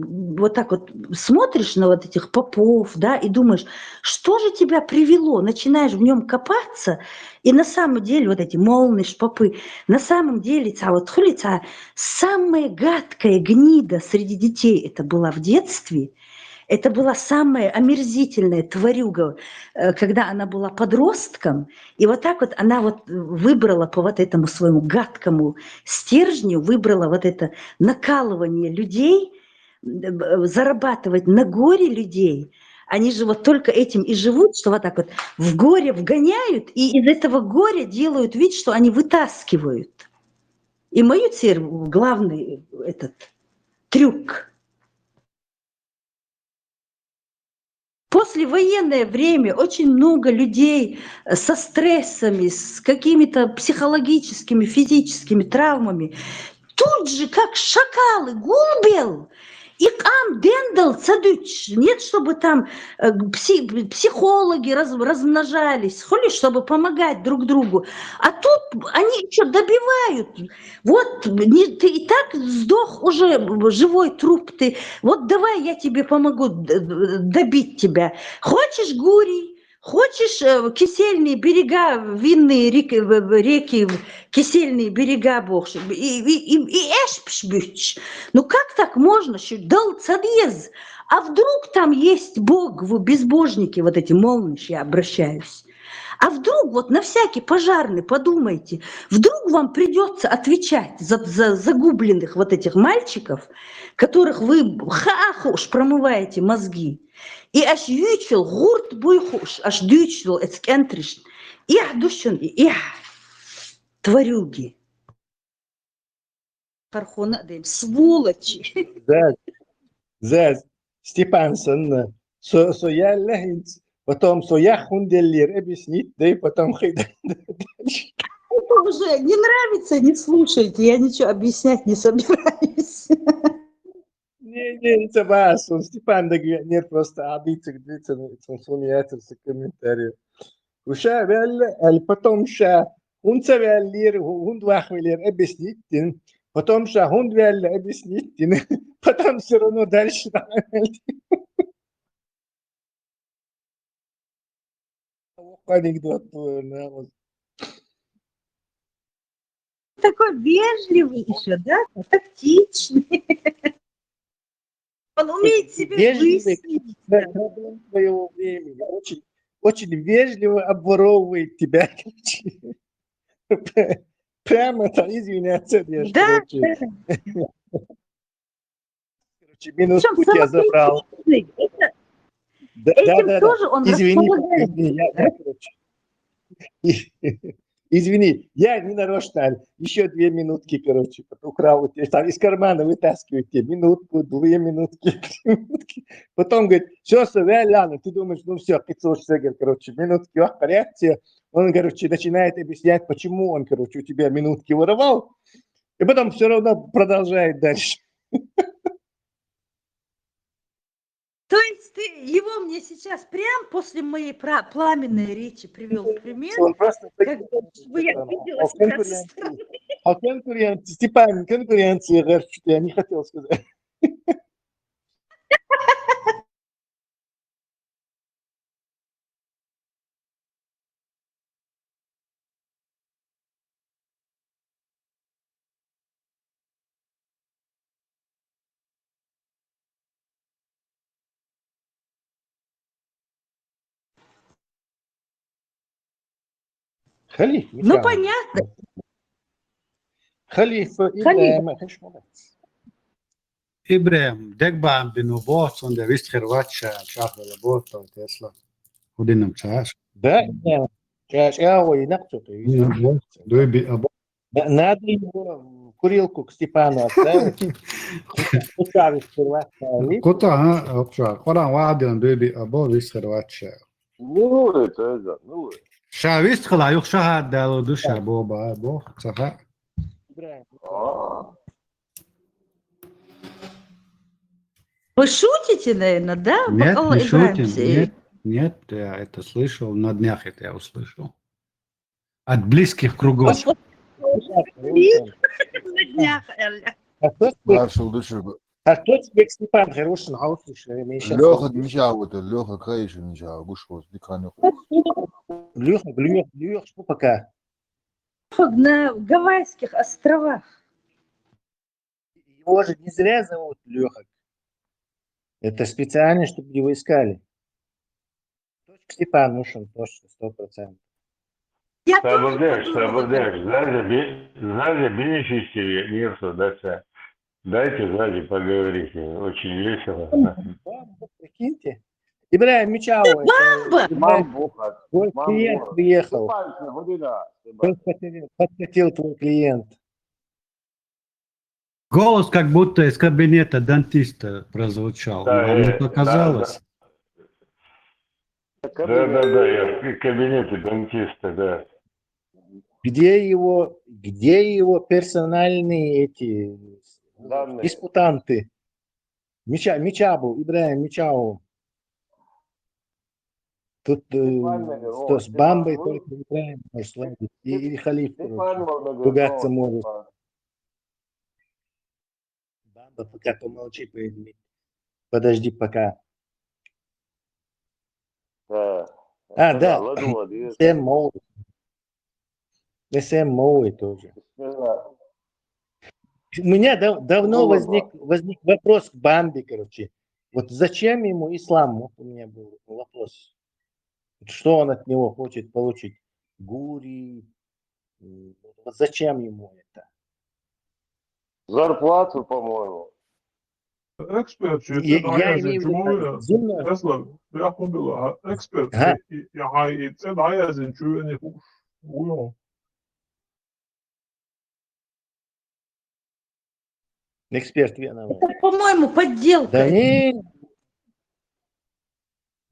так вот смотришь на вот этих попов, да, и думаешь, что же тебя привело, начинаешь в нем копаться, и на самом деле вот эти молные попы, на самом деле вот хулица, самая гадкая гнида среди детей это была в детстве. Это была самая омерзительная тварюга, когда она была подростком. И вот так вот она вот выбрала по вот этому своему гадкому стержню, выбрала вот это накалывание людей, зарабатывать на горе людей. Они же вот только этим и живут, что вот так вот в горе вгоняют, и из этого горя делают вид, что они вытаскивают. И мой теперь главный этот трюк. Послевоенное время очень много людей со стрессами, с какими-то психологическими, физическими травмами тут же, как шакалы, губел. И ам дендал цадыч. Нет, чтобы там психологи размножались, чтобы помогать друг другу. А тут они еще добивают. Вот ты и так сдох уже, живой труп ты. Вот давай я тебе помогу добить тебя. Хочешь гурий? Хочешь кисельные берега, винные реки, кисельные берега, бог, и эшпшбюч. Ну как так можно? Дал цадез. А вдруг там есть Бог, вы безбожники, вот эти молнишь, я обращаюсь. А вдруг, вот на всякий пожарный, подумайте, вдруг вам придется отвечать за загубленных вот этих мальчиков, которых вы хахуш промываете мозги. И аж ючил, гурт буйхуш, аж дючил, эцкентриш. Их душен, их тварюги. Пархона дым, сволочи. Заз, Степансон, со я лехинц, потом со я хунделлер объяснить, да и потом хайда. Это уже не нравится, не слушайте, я ничего объяснять не собираюсь. Не, это вас, он Степан, да нет, просто обидцы, где-то, он сумеется в комментарии. Уша, потом ша, он цавяллер, он двахвеллер объяснить, потом ша, он двяллер объяснить, потом все равно дальше. Анекдот. Такой вежливый еще, да? Тактичный. Он умеет себя выяснить. Проблем своего времени. Очень, очень вежливо обворовывает тебя. Прямо там извиняться. Да. Короче, минутку я забрал. Этим тоже он располагает. Извини, я не нарочно, еще 2 минутки, короче, украл у тебя, там из кармана вытаскиваю тебе, минутку, 2 минутки, потом говорит, все, Ляна, ты думаешь, ну все, 500 шекелей, короче, минутки, порядке, он, короче, начинает объяснять, почему он, короче, у тебя минутки воровал, и потом все равно продолжает дальше. То есть ты его мне сейчас прям после моей пламенной речи привел в пример, Он просто чтобы я видела себя со стороны. Конкуренция, Степан, конкуренция, я не хотел сказать. Халиф. Ну, понятно. Халифа Ибраим. Ибраим, декбам бину бот, он der вist Херватша, шахла бота, Тесла. Удином чаш. Да, чаш, ой, нахто. Надо его курилку к Степану отправил. Кучавец Хорватия лица. Куда, вообще? Куда ваден биби або висхерватше? Ну, это, ну. Шавист хла юх шахад дало душа боба або цаха. Вы шутите, наверное, да? Нет, Бакалла не Ибраим? шутим. Нет, я это слышал, на днях это я услышал. От близких кругов. На днях, Эля. Маршал Душева. А кто тебе Степан хороший научишь? Леха Мичау, это Леха Крейши Мичау, Гушвоз, Диканюк. Леха, что пока? На Гавайских островах. Его же не зря зовут Леха. Это специально, чтобы его искали. Точка Степан нужен точно, 100%. Sabırdaş, сзади бенефисия нету, да, дайте сзади поговорить, очень весело. Прикиньте. Ибраим Мичау, твой клиент приехал. Подкатил твой клиент. Голос как будто из кабинета дантиста прозвучал. Да, Вам не показалось? Да, я в кабинете дантиста, да. Где его персональные эти Данные. диспутанты? Мичабу, Ибраим Мичау. Тут что, с Бамбой только Ибраим может сладить. Или Халиф, ругаться может. Бамба, пока помолчи, подожди пока. Да. Да, Ладно, Сэм Моуи. Сэм Моуи тоже. У меня давно возник вопрос к Бамби, короче. Вот зачем ему ислам? Вот у меня был вопрос. Что он от него хочет получить? Гури. Вот зачем ему это? Зарплату, по-моему. Ekspert, Я имею в виду зимно. Tesla, jeg kun vil have ekspert. Jeg har et til dig, altså en tyr i hus. Ujo. Эксперт виноват. Это, по-моему, подделка. Да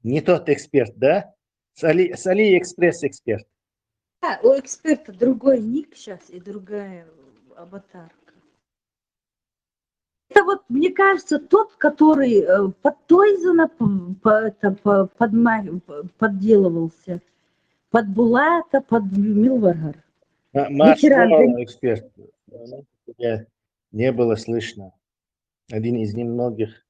не тот эксперт, да? С Алиэкспресс эксперт. Да, у эксперта другой ник сейчас и другая аватарка. Это вот, мне кажется, тот, который под Тойзена подделывался, под Булата, под Милваргар. Машвала эксперт. Не было слышно. Один из немногих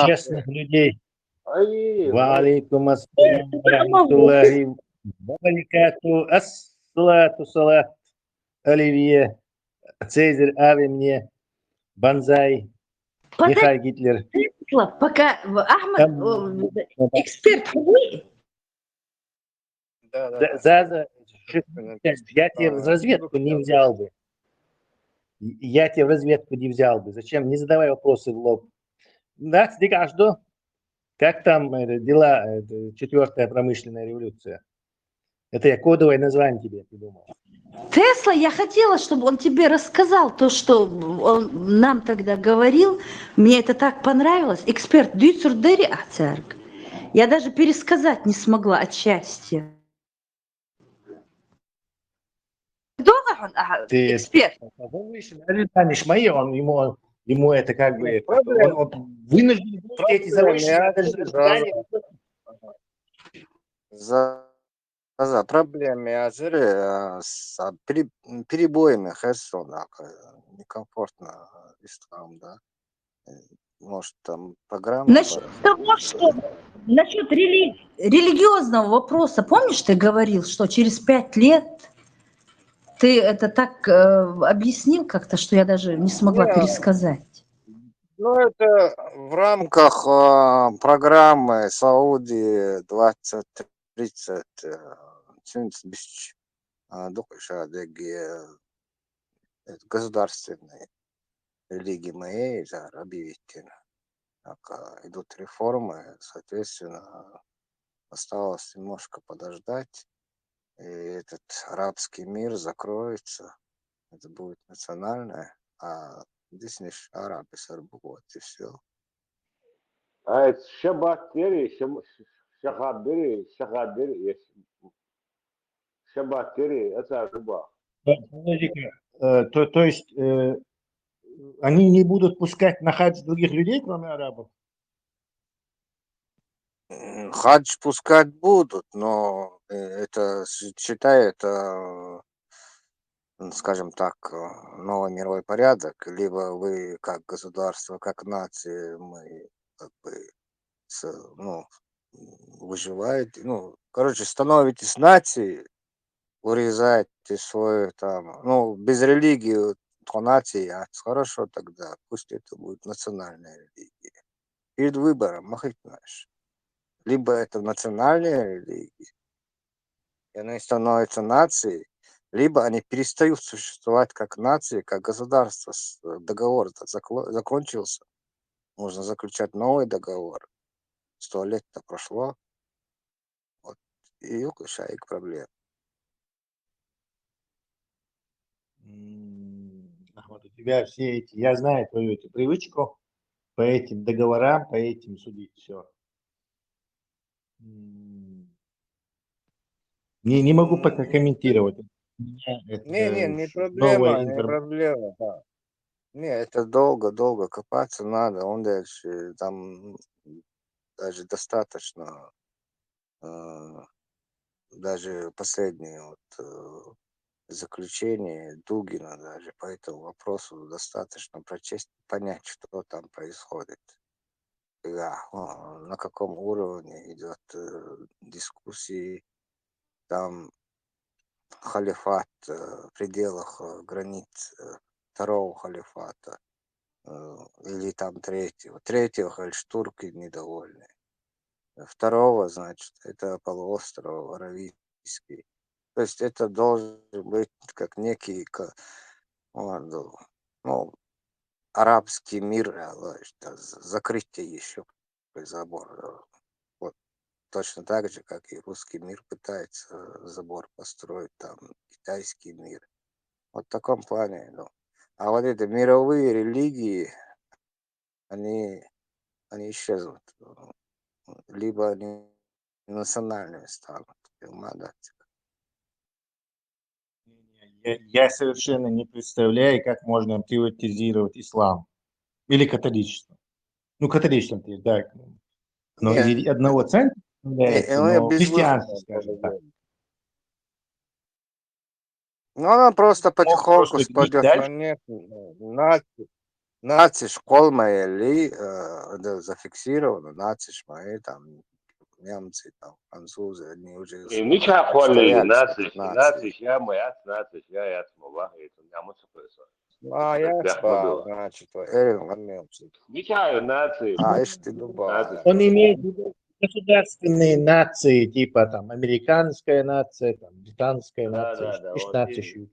честных людей. Ва алейкум ассалам ва рахматуллахи ва баракату. Ассалату салат. Оливье. Цезарь, Ави мне. Банзай. Михаил Гитлер. Пока Ахмад, эксперт, вы? Я тебя в разведку не взял бы. Зачем? Не задавай вопросы в лоб. Да, что? Как там дела, четвертая промышленная революция? Это я кодовое название тебе придумал. Тесла, я хотела, чтобы он тебе рассказал то, что он нам тогда говорил. Мне это так понравилось. Эксперт Дюйцурдери Ацерк. Я даже пересказать не смогла от счастья. Ты эксперт. Ему это как бы... Он вынужден эти завышенные ожидания. За проблемами Азеры с перебоями Херсона некомфортно ислам, да. Может, там программа... Насчет того, что... Насчет религиозного вопроса, помнишь, ты говорил, что через 5 лет ты это так объяснил как-то, что я даже не смогла пересказать. Ну, это в рамках программы Сауди 2030 государственной религии моей объявительно. Идут реформы, соответственно, осталось немножко подождать. и этот арабский мир закроется, это будет национальное, а здесь не арабы вот и все. Шабатери, шахадери, шабатери, это руба. Подожди-ка, то есть они не будут пускать на хадж других людей, кроме арабов? Хадж пускать будут, но это, считай, это, скажем так, новый мировой порядок, либо вы как государство, как нация, мы как бы, ну, выживаете, ну, короче, становитесь нацией, урезаете свою там, ну, без религии, то нации, а хорошо тогда, пусть это будет национальная религия. Перед выбором, махать знаешь. Либо это национальная религия, и они становятся нацией, либо они перестают существовать как нации, как государство. Договор закончился, нужно заключать новый договор. 100 лет-то прошло, вот, и шайк проблем. Ахмад, у тебя все эти, я знаю твою эту привычку по этим договорам, по этим судить, все. Не могу пока комментировать. У меня Не это новая проблема, не информация. проблема, да. Не, это долго копаться надо, он дальше, там даже достаточно, даже последнее вот заключение Дугина даже по этому вопросу достаточно прочесть, понять, что там происходит. Да, на каком уровне идет дискуссии, там халифат в пределах границ второго халифата или там третьего. Третьего хальштурки недовольны. Второго, значит, это полуостров Аравийский. То есть это должен быть как некий ну, арабский мир, закрытие еще забор. Вот точно так же, как и русский мир пытается забор построить, там китайский мир. Вот в таком плане. Ну. А вот это мировые религии, они исчезнут. Либо они национальными станут. Я совершенно не представляю, как можно приватизировать ислам или католичество. Ну, католичество, да. Но Нет, из одного центра является, но христианство, скажем так. Ну, она просто потихоньку Просто гнить спадет на дальше. нет. Нации школ мои зафиксировано, нации мои там немцы, там французы, они уже Ничего хвалили, отстояли нации. я моя, я смогла, это не может происходить. А я спал, значит, немцы. Ничего, нации. А, если ты думал. Он имеет в виду государственные нации, типа там американская нация, там, британская нация, Да, и вот нации именно.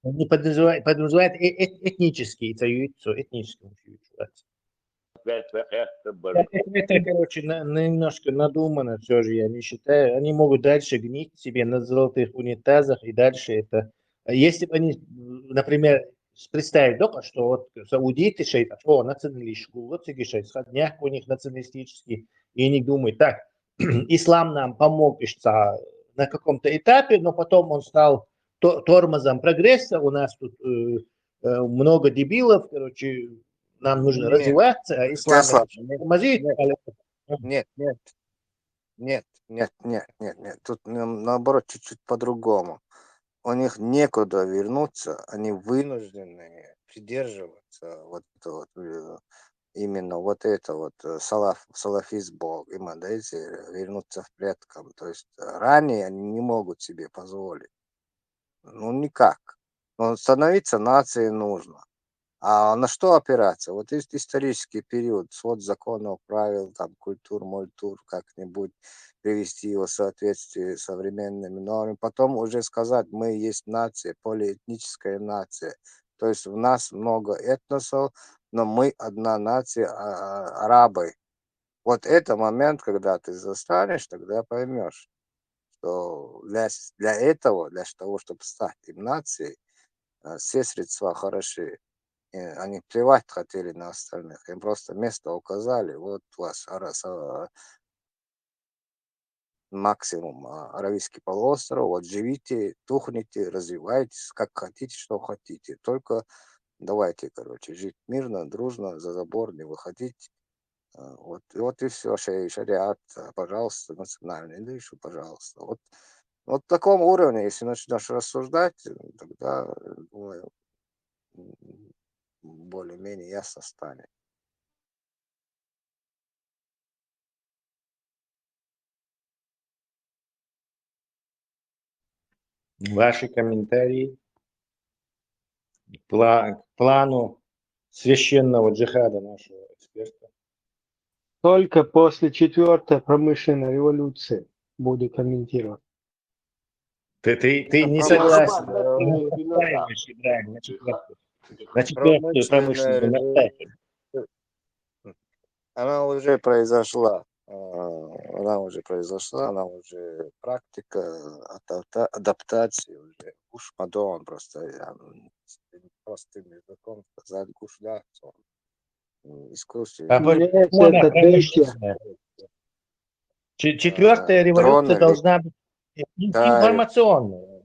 Он не подразумевает этнический союз, этнический союз. Это, короче, немножко надумано все же, я не считаю. Они могут дальше гнить себе на золотых унитазах и дальше это. Если бы они, например, представить только, что вот саудиты шейт, националистическую, вот эти шейт, днях у них националистический, и они думают, так, ислам нам помог на каком-то этапе, но потом он стал тормозом прогресса, у нас тут много дебилов, короче, нам нужно Нет, развиваться, а ислам Тесла, это тормозит. нет. Тут наоборот чуть-чуть по-другому. У них некуда вернуться, они вынуждены придерживаться именно вот это вот салафизм Бог, вернуться в предкам. То есть ранее они не могут себе позволить. Ну, никак. Но становиться нацией нужно. А на что опираться? Вот есть исторический период, свод законов, правил, там, культур, мультур, как-нибудь привести его в соответствие с современными нормами. Потом уже сказать, мы есть нация, полиэтническая нация. То есть у нас много этносов, но мы одна нация, арабы. Вот это момент, когда ты застанешь, тогда поймешь, что для этого, для того, чтобы стать им нацией, все средства хороши. Они плевать хотели на остальных. Им просто место указали. Вот у вас максимум Аравийский полуостров. Вот живите, тухните, развивайтесь, как хотите, что хотите. Только давайте, короче, жить мирно, дружно, за забор не выходить. Вот и все. Шариат, пожалуйста, национальный дышу, пожалуйста. Вот в таком уровне, если начнешь рассуждать, тогда, думаю, более-менее ясно станет. Ваши комментарии к плану священного джихада нашего эксперта. Только после 4-й промышленной революции буду комментировать. Ты не согласен? Ты не настаиваешь, Ибрагим, на четвертую промышленную настаиваешь. Она уже произошла. Она уже практика адаптации уже. Уж Мадон просто простым языком сказать гушля. Искусственно. А почему она промышленная? Четвертая революция должна быть информационная.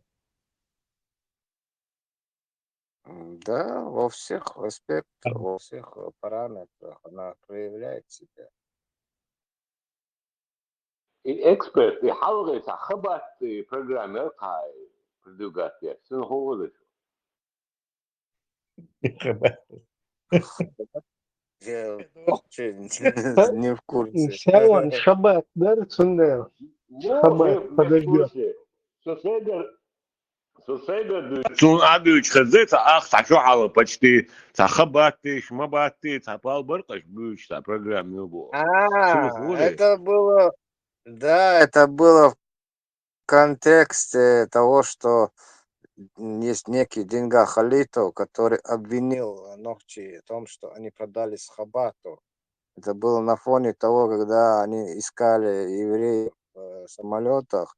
Да, во всех аспектах, во всех параметрах она проявляет себя. الاكسبرت يحاول يتخبط بروجرامات هاي برودوغات شنو هو ده Я вообще не в курсе. Сяwan, шаббат, да, Цундер? Шаббат, подождет. Цун адыч хазета ах тачо хала почти тахабаты шмабаты тапал баркаш бюч та программе его. Это было, да, это было в контексте того, что есть некий Деньга Халитов, который обвинил Нохчи в том, что они продали Схабату. Это было на фоне того, когда они искали евреев в самолетах,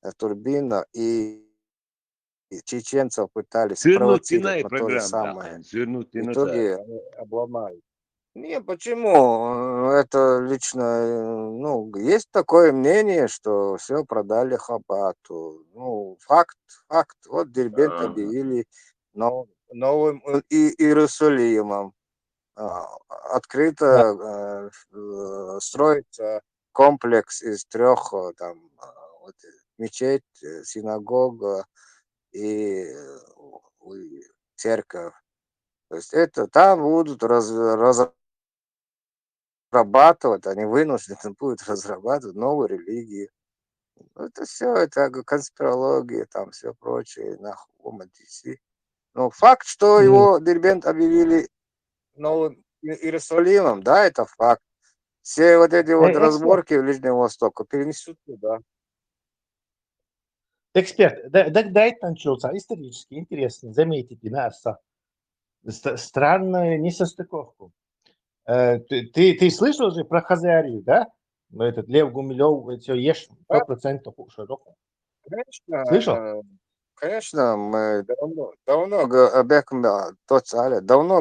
в турбинах, и чеченцев пытались провоцировать на то же самое. В итоге они обломали. Не, почему? Это лично, ну, есть такое мнение, что все продали Хабату. Ну, факт. Вот Дербент объявили новым Иерусалимом. Открыто строится комплекс из 3 там мечеть, синагога и церковь. То есть это там будут разрабатывать, они вынуждены будут разрабатывать новую религию. Это все, это конспирология, там все прочее, нахуй, DC. Но факт, что его Дербент объявили новым Иерусалимом, да, это факт. Все вот эти вот разборки в Ближнем Востоке перенесут туда. Эксперт, дайте начался исторически интересно, заметите нас странную несостыковку. Ты слышал же про Хазарию, да? Этот Лев Гумилев, все ешь 100% широкого. Конечно, Слышал? конечно, мы давно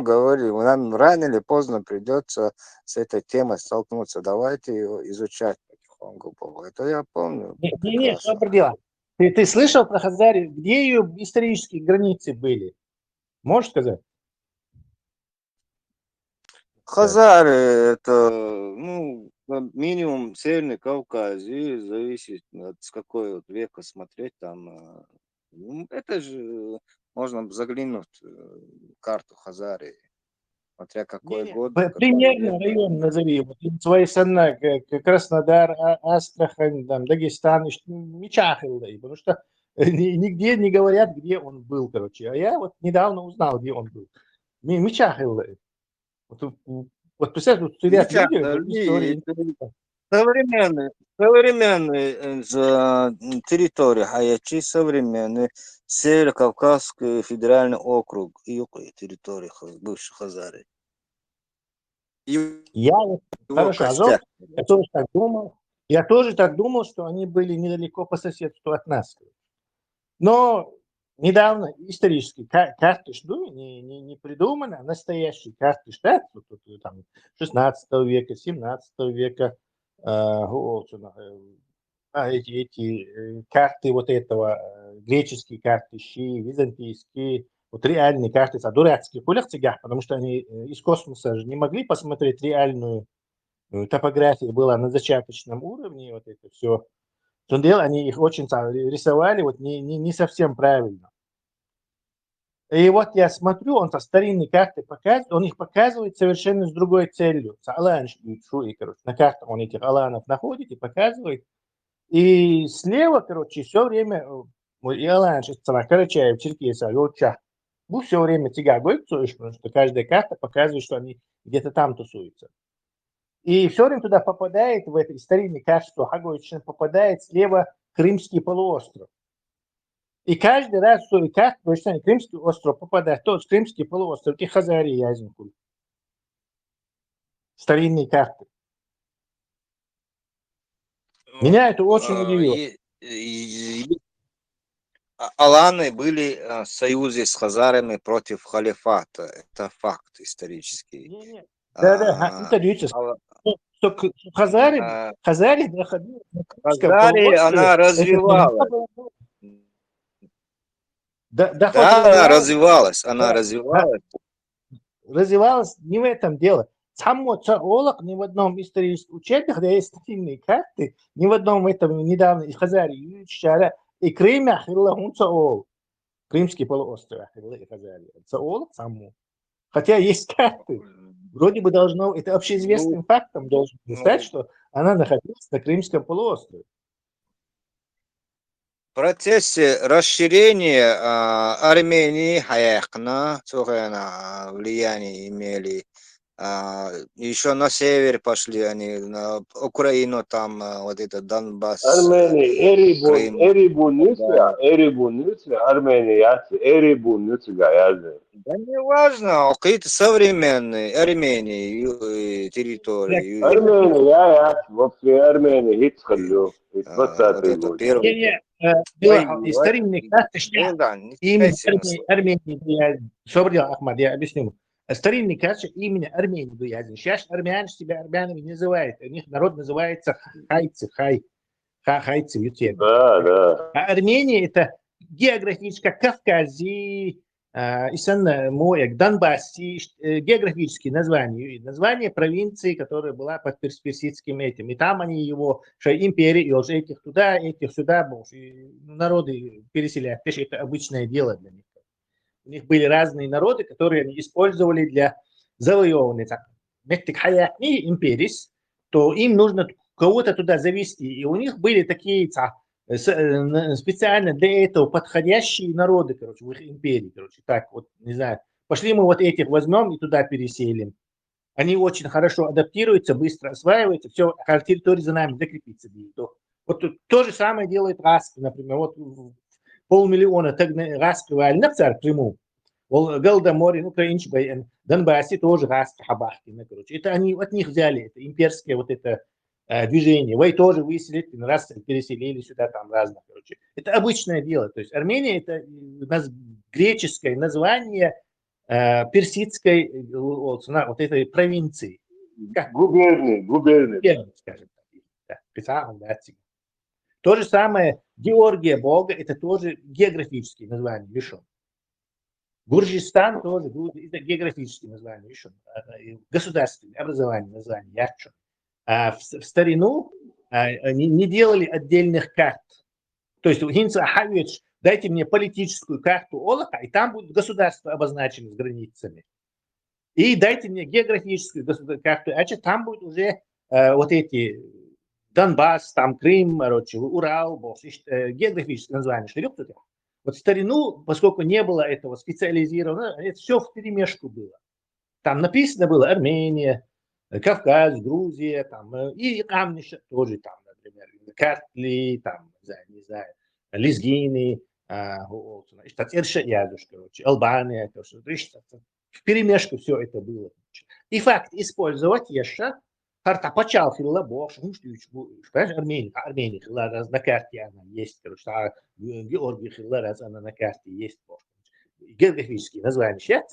говорили, нам рано или поздно придется с этой темой столкнуться. Давайте ее изучать потихоньку. Это я помню. Не, что дело? Ты слышал про Хазарию? Где ее исторические границы были? Можешь сказать? Хазары это, ну, минимум Северный Кавказ, и зависит с какой вот века смотреть там. Это же можно заглянуть в карту Хазарии, смотря какой год. Примерно район назови. Вот свои сана, Краснодар, Астрахань, там, Дагестан, Мичахилдай, потому что нигде не говорят, где он был, короче. А я вот недавно узнал, где он был. Мичахилдай. Вот представляешь, тут сидят люди, современные территории Хаячи, современный Северо-Кавказский федеральный округ и территории бывших Хазарии. Я вот, хорошо, Азов, я тоже так думал. Я тоже так думал, что они были недалеко по соседству от нас. Но недавно исторически карты жду не придуманы, а настоящие карты штат, там 16 века, 17 века, эти карты вот этого, греческие карты, щи, византийские, вот реальные карты, дурацкие кулях, потому что они из космоса же не могли посмотреть реальную топография была на зачаточном уровне, вот это все. Они их очень рисовали вот не совсем правильно. И вот я смотрю, он старинные карты показывает, он их показывает совершенно с другой целью. На картах он этих аланов находит и показывает. И слева, все время, и алан, Карачаев, Черкесия, Йорча, все время тяга потому что каждая карта показывает, что они где-то там тусуются. И все время туда попадает, в это старинное качество Хагоична, попадает слева Крымский полуостров. И каждый раз в свой карте, точно Крымский остров попадает, тот Крымский полуостров, и Хазария Язенкуль. Старинные карты. Меня это очень удивило. Аланы были в союзе с хазарами против халифата. Это факт исторический. Да, это что Хазария находилась на Крымском полуострове. Она развивалась. Она развивалась. Развивалась не в этом дело. Само Цаолок ни в одном историческом учебнике, где есть старинные карты, ни в одном этом недавно из Хазарии, и Крым, Цаол. Крымский полуостров, Хазария. Цаолок само. Хотя есть карты. Вроде бы должно, это общеизвестным фактом должен стать, что она находилась на Крымском полуострове. В процессе расширения Армении, влияние имели. Еще на север пошли они, на Украину, там вот это Донбасс. Да не важно, какие-то современные Армении территории. Старинные карты, именно Армении, Ахмад, я объясню. Старинные карты именно Армении. Сейчас армяне себя армянами не называют. У них народ называется хайцы, хайцы, ютеб. А Армения это географически Кавказия, Донбасс, географические названия. Название провинции, которая была под персидским этим. И там они его, что империя, и уже этих туда, этих сюда, народы переселяют. Это обычное дело для них. У них были разные народы, которые они использовали для завоевания. Империс, то им нужно кого-то туда завести. И у них были такие специально для этого подходящие народы, в их империи. Так вот, не знаю, пошли мы вот этих возьмем и туда переселим. Они очень хорошо адаптируются, быстро осваиваются, все, территория за нами закрепится. Вот то же самое делает Раска, например. Вот 500 000 Раска царь приму. Голдомор, Украинч, Донбассе тоже Раска, Хабахки. Это они от них взяли, это имперское вот это движение. Вы тоже выселили, раз переселили сюда там разных. Это обычное дело. То есть Армения это греческое название персидской вот этой провинции. Губернии, скажем так. То же самое Георгия Бога, это тоже географические названия решен. Гурджистан тоже это географические названия решен. Государственное образование название ярче. А в старину не делали отдельных карт. То есть дайте мне политическую карту Олаха, и там будет государство обозначено с границами. И дайте мне географическую карту, там будет уже вот эти Донбасс, там Крым, Урал, географическое название. Вот в старину, поскольку не было этого специализированного, это все вперемешку было. Там написано было Армения, Кавказ, Грузия, там, и Камниша тоже там, например, Картли, там, не знаю, Лезгины, Албания, в перемешку все это было. И факт использовать еще Харта почал хилла бог, ну что понимаешь, Армения хилла раз на карте она есть, короче, а Георгий хилла раз она на карте есть бог. Географические названия сейчас,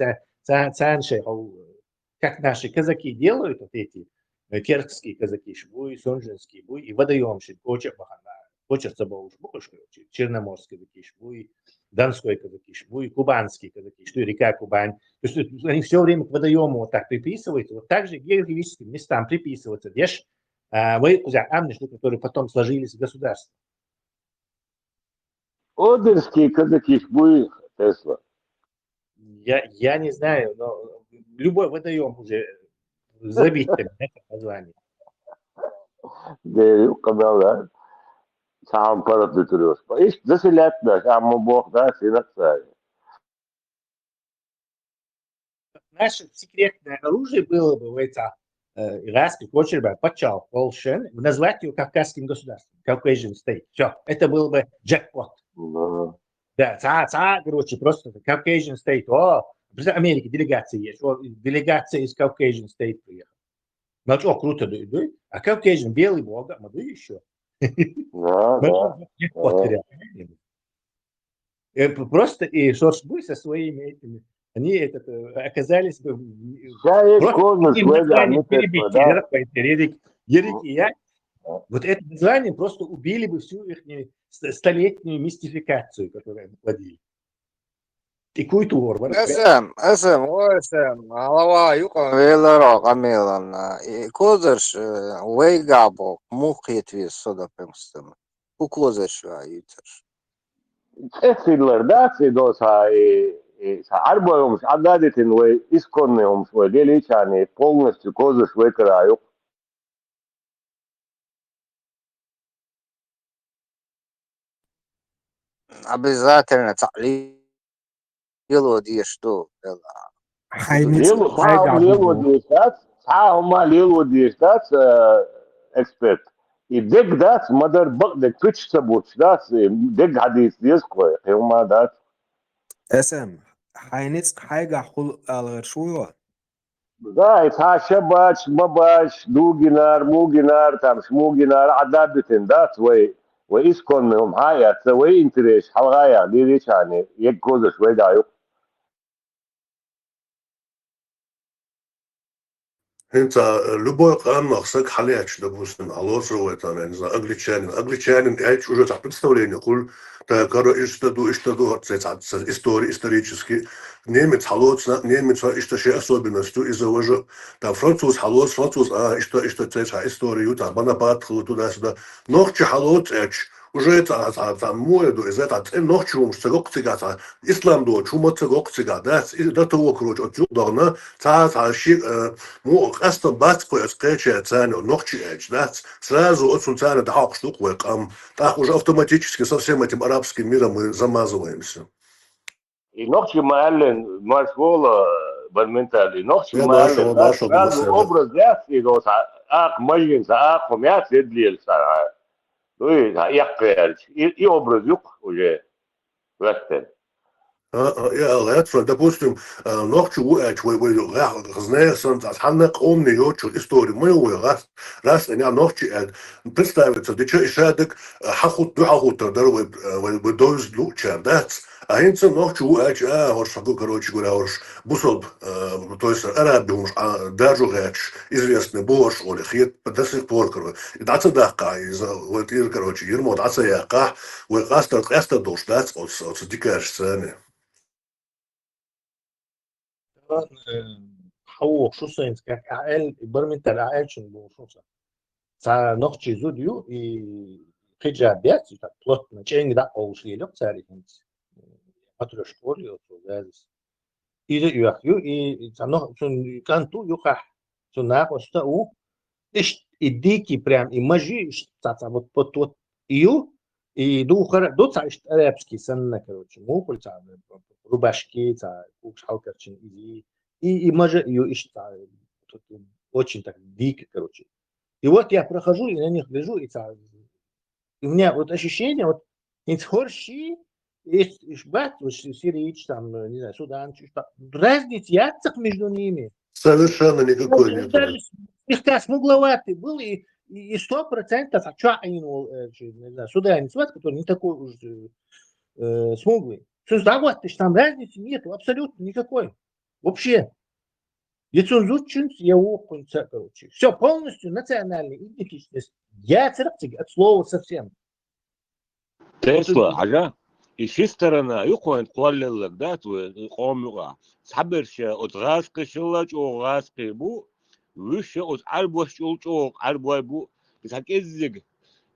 как наши казаки делают, вот эти керчские казаки, шбуй, сонжинские буй, и водоем шибкоча бахана, почерца бауш букаш, черноморские казаки шбуй, донской казаки шбуй, кубанские казаки, что река Кубань. То есть они все время к водоему вот так приписываются, вот так же географическим местам приписываются, видишь, вы, которые потом сложились в государство. Одерские казаки шбуй, Тесла. Я не знаю, но любой водоем уже забить это название. Değeri o kadar sağım para götürüyoruz. Hiç nasıl etmez ama bu da sinat sayı. Наше секретное оружие было бы в это иракский почерк почал Полшен назвать его Кавказским государством, Caucasian State. Все, это был бы джекпот. Да, короче, просто Caucasian State. О, в Америке делегация есть. О, делегация из Caucasian State приехала. Ну, что, круто, да? А Caucasian, белый бог, а мы еще. Просто и Шоршбуй со своими этими, они оказались бы... Вот это название просто убили бы всю их столетнюю мистификацию, которую они плодили. И культуру. اسم على يقام ويلا قميلا كوزرش ويقابو مخيت في الصدى بمستمر وكوزرش يوتر Etsinler da dosa arbojums atgādītin vai izkornējums vai lielīčāni полностью козыш выкраю. обязательно تعليل ودي что Lielodīštāds ekspert. Ir deg tāds, madar bagdeg küçük sabuç tāds, deg hadīs diezkoja, filmā tāds. اسم حينسك حاجة حل على شوية Da, tā šabač, mabač, dūginār, mūginār, tam šmūginār, adabitin tāds, vai izkornējum hājāt, vai interēši, halgājā, lielīčāni, iek kozaš veidāju. انت любой قانون حاليا допустим алосовый там я не знаю англичанин эти уже так представление кул такая историю исторически немец халоц немец что еще особенностью из-за уже там француз халоц француз что это историю там Бонапарт туда-сюда ночь халоц уже это там моду из этого ночь что гокцигата ислам до чума гокцига да того короче отсюда та ши му اصلا بات قوي اسقيتش ثاني نوختش да сразу очень ценно да хак штук векам так уже автоматически со всем этим арабским миром мы замазываемся. И ночи маален маршвола барментали ночи маален сразу образ ясный до ак малин ак помят седлил сара. Ну и якерч и образ юк уже вестен. Ja, допустим, ночью знаешь, ханнак умный очень историю. Мы раз они ночью представится, ты что еще так хахут даровый доз лучше, да? А инца ночью horш короче говоря, horш бусол, то есть арабы уж даже известный борш или хит до сих пор, короче. И это дахка из вот короче, ермо это яка, вот кастер дош, да, от дикаш сцены. حو شو سينس كعائل برمنت العائل شنو شو صار صار نقطة زوديو حجابات تطلع نشين ده أو شيء لو صار هنت أترش كوري أو شو إذا يأخذوا صار شن كان تو يقح شن ناقص تأو إيش إديكي برام إيماجي صار بتوت إيو إدو خر دو صار إيش أرابسكي سنة كروتش مو كل صار рубашки, кукш халкарчин и может ее ищет очень так дико, короче. И вот я прохожу и на них лежу и у меня вот ощущение вот из хорши есть бат, вот сирийч там, не знаю, Судан, разницы яцах между ними. Совершенно никакой нет. слегка смугловатый был, и 100% отчаянил, не знаю, суданец, вот, который не такой уж смуглый. Да вот, там разницы нету, абсолютно никакой. Вообще. Я окунца, короче. Все, полностью национальная идентичность. Я церковь от слова совсем. Тесла, ага. И сестрана, юкоин кваллеллак, да, твой қомуға. Саберше, от ғасқы шыллач, о ғасқы бұ, выше от арбош чулчоқ, арбой бұ, так эззиг.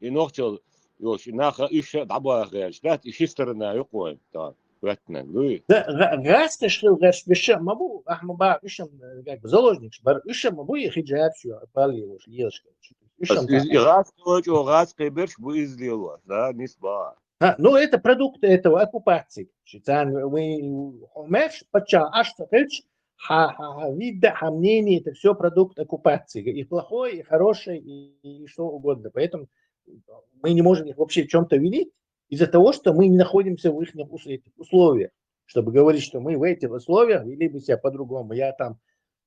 И нохчал, yosh, наха ише дабаға ғайш, да, и сестрана, юкоин, да, вәтнен, гуй. Ғасқы шыл ғаш беші, мабу, ахмаба, үшім, как бы, заложник, бар, үшім, мабу, и хиджаб, все, пали его, ешка. И ғасқы берш бұ излилуаш, да, нисба. Ну, это продукты этого оккупации. Мнение, это все продукт оккупации. И плохой, и хороший, и что угодно. Поэтому мы не можем их вообще в чем-то винить из-за того, что мы не находимся в их условиях. Чтобы говорить, что мы в этих условиях вели бы себя по-другому. Я там,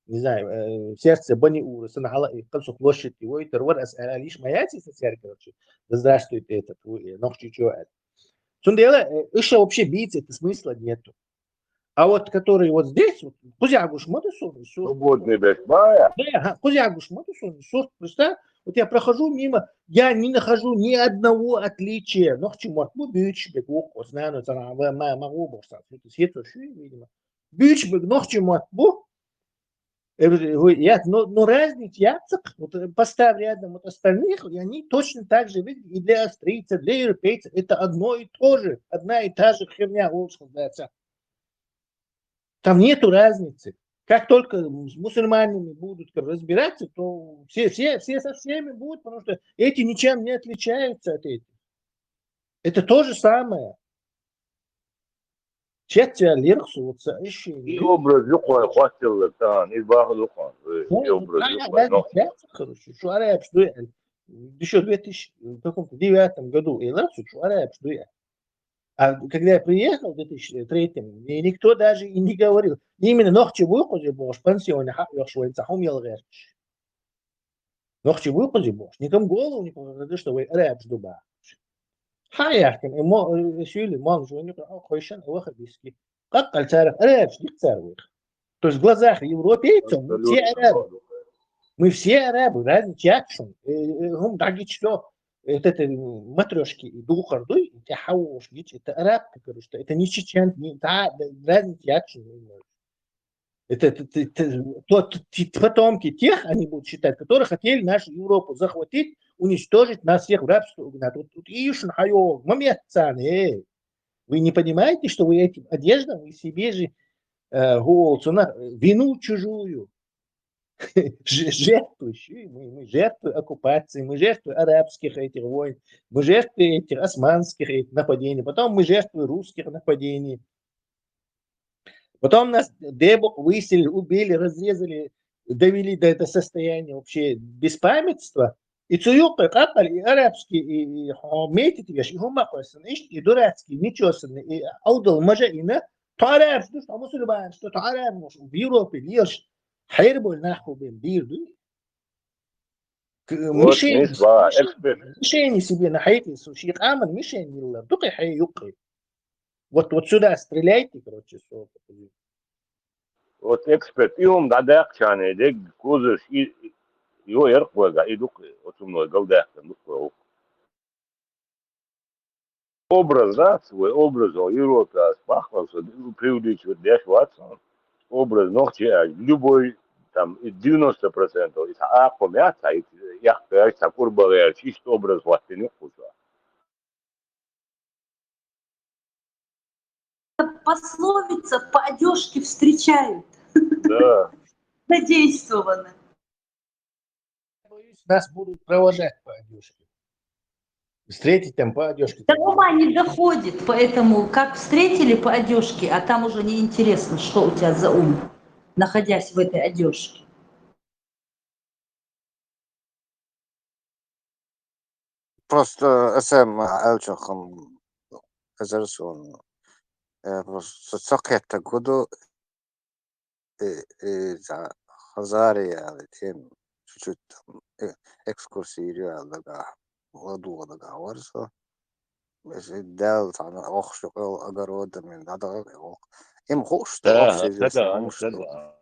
не знаю, в сердце Баниура, в концу площади, его террор, лишь моя церковь, короче, да здравствует этот, ногчи чего это. Еще вообще биться, это смысла нету. А вот который вот здесь, вот, кузягуш мотосун, Свободный бешбая. да, кузягуш мотосун, представь, вот я прохожу мимо, я не нахожу ни одного отличия. Ногчи мотбу, бючбек, вот, знаю, это могу босса, это сету, видимо. Бючбек, ногчи мотбу, но разница, я вот, поставь рядом вот остальных, и они точно так же выглядят. И для австрийцев, для европейцев это одно и то же, одна и та же херня. Там нету разницы. Как только с мусульманами будут разбираться, то все со всеми будут, потому что эти ничем не отличаются от этих. Это то же самое. Четверть лирксуется, еще. И образ юкой хватил, да, не бахал юкой. И образ юкой. Короче, что араб, что я. Еще в 2009 году и лапсу, что араб, что я. А когда я приехал в 2003, мне никто даже и не говорил. Именно ногчи выходи бош, пансионе хапьёх швейца, хом елгерч. Ногчи выходи бош, никому голову не покажи, что вы араб, что ба. حياكم شو اللي ما نجوني خويشان هو خبيسكي قد تعرف عرب شو تعرف то есть в глазах европейцев мы все арабы. Мы все арабы, разница якшун. هم дагич что это матрешки и духардуй, это хауш, это арабка, короче, это не чечен, да, разница якшун. Это потомки тех, они будут считать, которые хотели нашу Европу захватить, уничтожить нас всех в рабство угнать. Вот тут ишн хайо, момент цаны. Вы не понимаете, что вы этим одеждам, вы себе же вину чужую. Жертвующие. Мы жертвы оккупации, мы жертвы арабских этих войн, мы жертвы этих османских этих нападений, потом мы жертвы русских нападений. Потом нас дебок выселили, убили, разрезали, довели до этого состояния вообще беспамятства. И цуюкы, капали, и арабские, и метит вещи, и гумакосан, и дурацкие, нечесанные, и аудал мажаина, то араб, что мусульман, что то араб, в Европе, лишь хайрбол нахуй бир, мишень себе на хайке, шейх Аман, мишень милла, только хай юкай. Вот сюда стреляйте, короче, Вот эксперт, и он дадак чане, дег кузыш, и его эрквега, и дук, вот умной голдак, дук. Образ, да, свой образ о Европе, спахвался, преувеличивает Дэш Ватсон, образ ногти, любой, там, 90%, и помята, и я, такой был, чисто образ Ватсон, пословица по одежке встречают. Да. Задействовано. Нас будут провожать по одежке. Встретить там по одежке. До ума не доходит, поэтому как встретили по одежке, а там уже неинтересно, что у тебя за ум, находясь в этой одежке. Просто СМ Элчахом Казарсон. Просто сокета году за Хазария, тем чуть-чуть экскурсии реально, да, ладу договориться. Если делать, она ох, что огородами, надо, им хочешь, что Да, вообще здесь, да, потому что,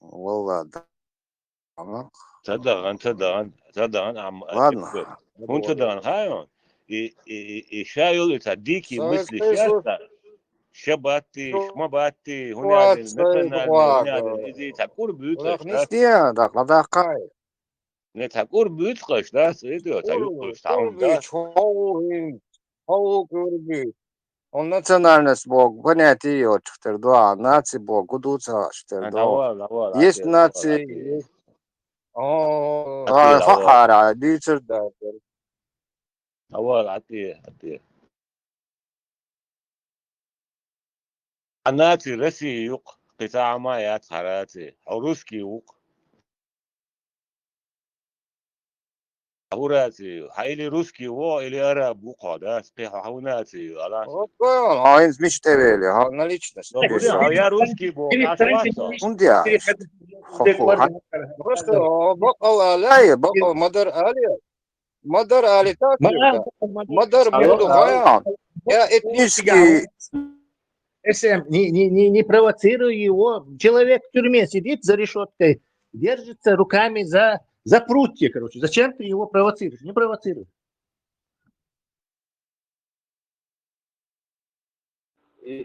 والله, да. صدقا عم Ладно, أتكبر هون صدقا هايون يشايل يصديكي مثل Советский شاستا شباتي شما باتي هنا ситуация المثنى هنا благо. إذا تقول Так بيوتقش не لا снег, надо кай. تقول بيوتقش لا سيدو تيوقش تعهم Курби, да чоу, курби. Он национальность бог, понятие ее, четыре, два, нации бог, гудуца, четыре, два. لوال Есть عتي لوال нации, عتي есть عتي لوال хахара, дичер, да. لوال عتي أناتي رسي يق قطاع ما ياتحراتي عروسكي يق هوراتي هايلي روسكي و إلي أراب وقعدات قيحة هوناتي ألاسي Он из Миштевели, наличность. لو بدي يا روسكي بو عاش واسا Он дяж. Просто بقى لا بقى مدر آلي تاكل مدر برضو غيان. Я этнический СМ, не провоцируй его. Человек в тюрьме сидит за решеткой, держится руками за прутья, короче. Зачем ты его провоцируешь? Не провоцируй.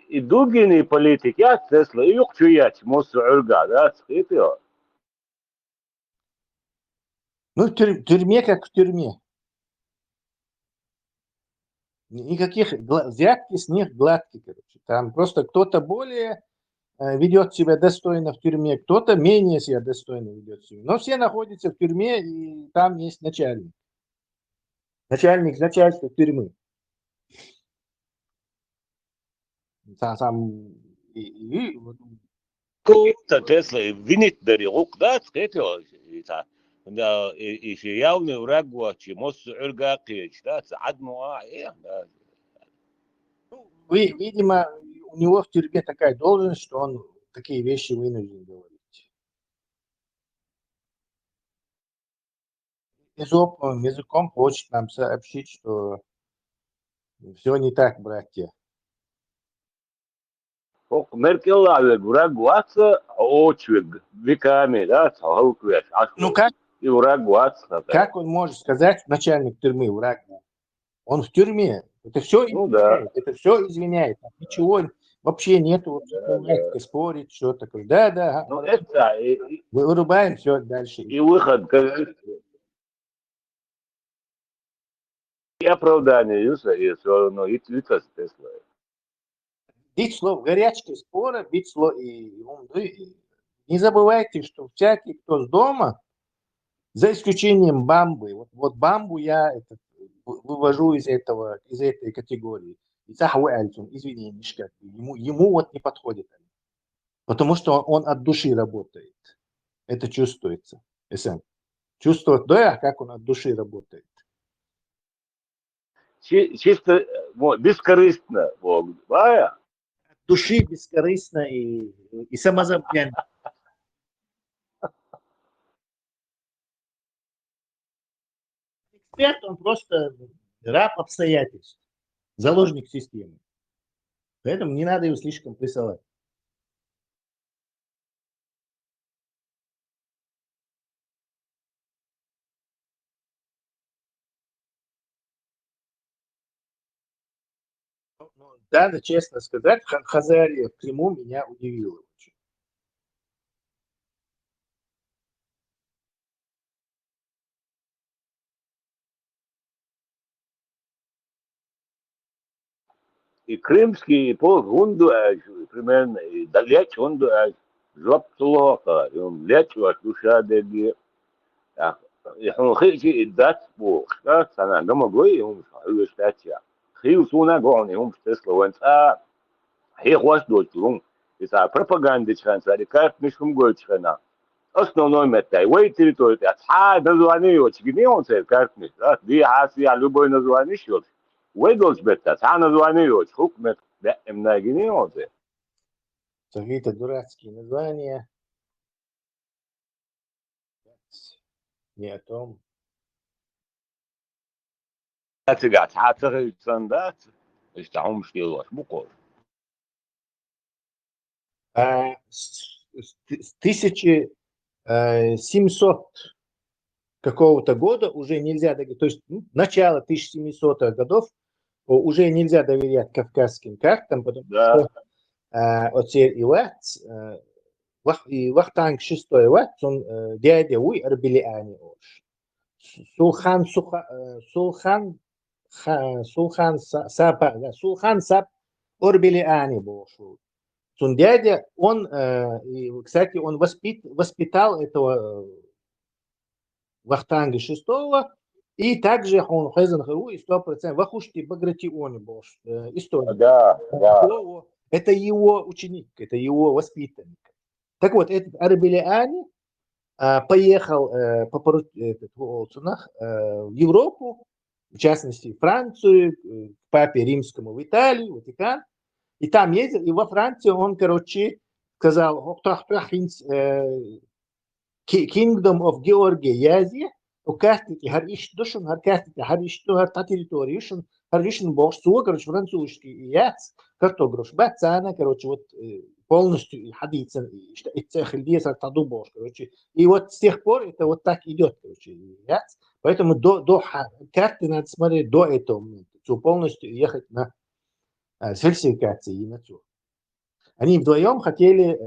يدوقني بوليتيكات تسلا يقشيات موسو عرقادات خيطيو Ну, в тюрьме как в тюрьме. Никаких взятки с них гладких, короче. Там просто кто-то более ведет себя достойно в тюрьме, кто-то менее себя достойно ведет себя. Но все находятся в тюрьме, и там есть начальник. Начальник начальства тюрьмы. Сам вот كوتا تسلا فينيت دري غوقدات خيطيو إيش ياوني ورقوة شي موسو عرقاقي شتات عد مواعي видимо, у него в тюрьме такая должность, что он такие вещи вынужден говорить. Изопным языком хочет нам сообщить, что все не так, братья. فوق مركل على الوراق واتس اوتشوج بكاملات هو كويس Ну как, وراق واتس как он может сказать, начальник тюрьмы, враг? Он в тюрьме. Это все Ну да. извиняет. Это все извиняет. Ничего вообще нету. Спорить, что такое. Да. Ну это Вырубаем, все, дальше. и выход и оправдание юса и все равно и твитер Тесла. Бить слово, горячка спора, бить слово. Не забывайте, что всякий, кто с дома, за исключением бамбы, вот бамбу я вывожу из этой категории. Извини, ему вот не подходит. Потому что он от души работает. Это чувствуется. СМ. Чувствует, да, как он от души работает. Чисто бескорыстно, Бог, да? От души бескорыстно и самозабвенно. Эксперт, он просто раб обстоятельств, заложник системы. Поэтому не надо его слишком прессовать. Надо честно сказать, Хазария в Крыму меня удивила очень. И крымский полк гунду примерно, и далеч гунду жлоб тлока, и он леч ваш душа деги. يحون خيجي الدات بو خلاص أنا لما قوي هم يش تاتيا خيو سونا قوني هم تسلا وانت هي خواش دوتلون إذا propaganda كان ساري كيف مش هم قوي كنا основной метай وين территория تاع حاد نزواني وتشجني он سير كيف مش دي حاسي على لبوي نزواني شو وين دوش بيتا تاع نزواني وتشوك مت لا مناجني он سير Какие-то дурацкие названия. не о том. قاعد حاطر سندات اشتعوم شتيلوش بقول 1700 какого-то года уже нельзя, то есть начало 1700-х годов уже нельзя доверять кавказским картам, потому что оцель Иват, и Вахтанг VI Иват, он дядя Уй Арбелиани. Сулхан Саб Орбелиани был. Он дядя, он, кстати, он воспитал этого Вахтанга VI, и также он Хазан Хару и 100% Вахушти Багратиони был историк. Да. Это его ученик, это его воспитанник. Так вот, этот Арбелиани поехал в Европу, в частности, в Францию, к папе римскому в Италию, Ватикан. И там ездил, и во Франции он, короче, сказал, Kingdom of Georgia язи, указывайте, хариш душун, харкастите, хариш тухар та территорию, харишн бог, короче, французский яц, картограф, бацана, короче, вот полностью хадицен, иттехлдиес артаду бог, короче. И вот с тех пор это вот так идет, короче, яц. Поэтому до карты надо смотреть до этого момента, полностью ехать на сфальсификации и на все. Они вдвоем хотели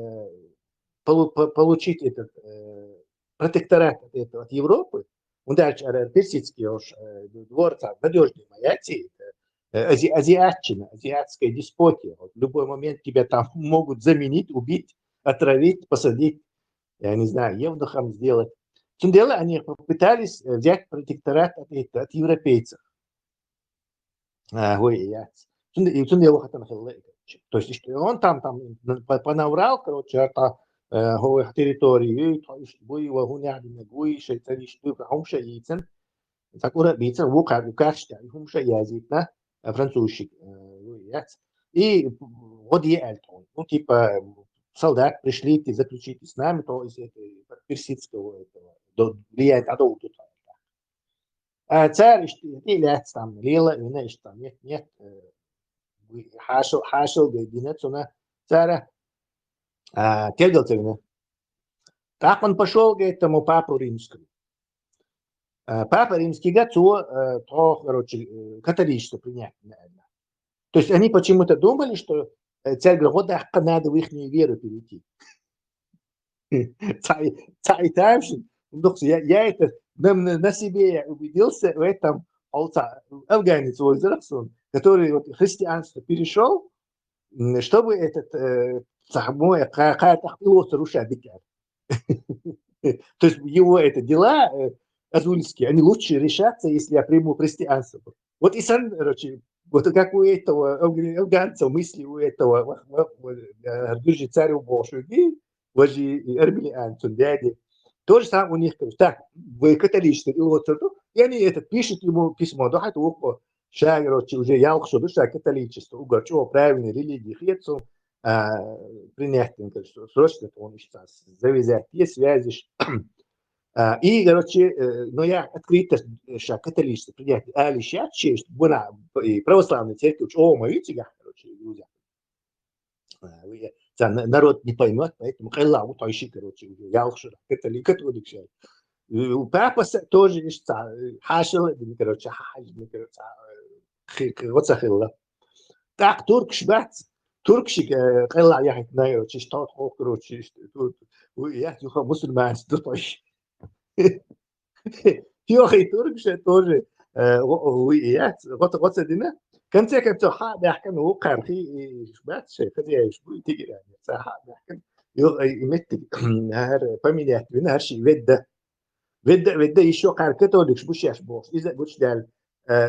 получить этот протекторат от Европы. Он дальше персидский дворец, надежный маяти, азиатчина, азиатская деспотия. Вот в любой момент тебя там могут заменить, убить, отравить, посадить, я не знаю, евнухом сделать. В чем дело, они попытались взять протекторат от европейцев. То есть он там понаврал, короче, территории, французский. И вот ну, типа, солдат, пришлите, заключите с нами, то из персидского влияет адолту. А царь, или там, лила, там, нет, хашил, гайдинец, она царя, тергался. Так он пошел к этому папу римскому. Папа римский готов, короче, католичество принять. То есть они почему-то думали, что царь говорит, вот так надо в их веру перейти. Я это на себе убедился в этом афганец, который вот христианство перешел, чтобы этот рушать. То есть его это дела азульские, они лучше решатся, если я приму христианство. Вот и сам, короче, вот как у этого афганца мысли у этого царю Божию, армянцу, дяди. То же самое у них, так, в католичестве, и они это пишут ему письмо, да, это короче, уже я что душа католичество, угорчо, правильной религии, хецу, принять, срочно он сейчас завязать, есть связи. И, короче, но я открыто католичество принять, а лишь я честь, православная церковь, моите, короче, друзья. Народ не поймет, поэтому хайлаву тойши, короче, я уже католик. Папа тоже хашил, короче, вот сахилла. Так, туркшик, хайлав, я знаю, что короче, я мусульман, тойши. Йохи туркше тоже, вот это, в конце концов, حاحكم وقع في شبات شيء خذيه شوي تجري يعني صح حاحكم يمت نهار فاميليات نهار شيء ودا يشو قال كاتوليك شبوش يشبوش إذا بوش دال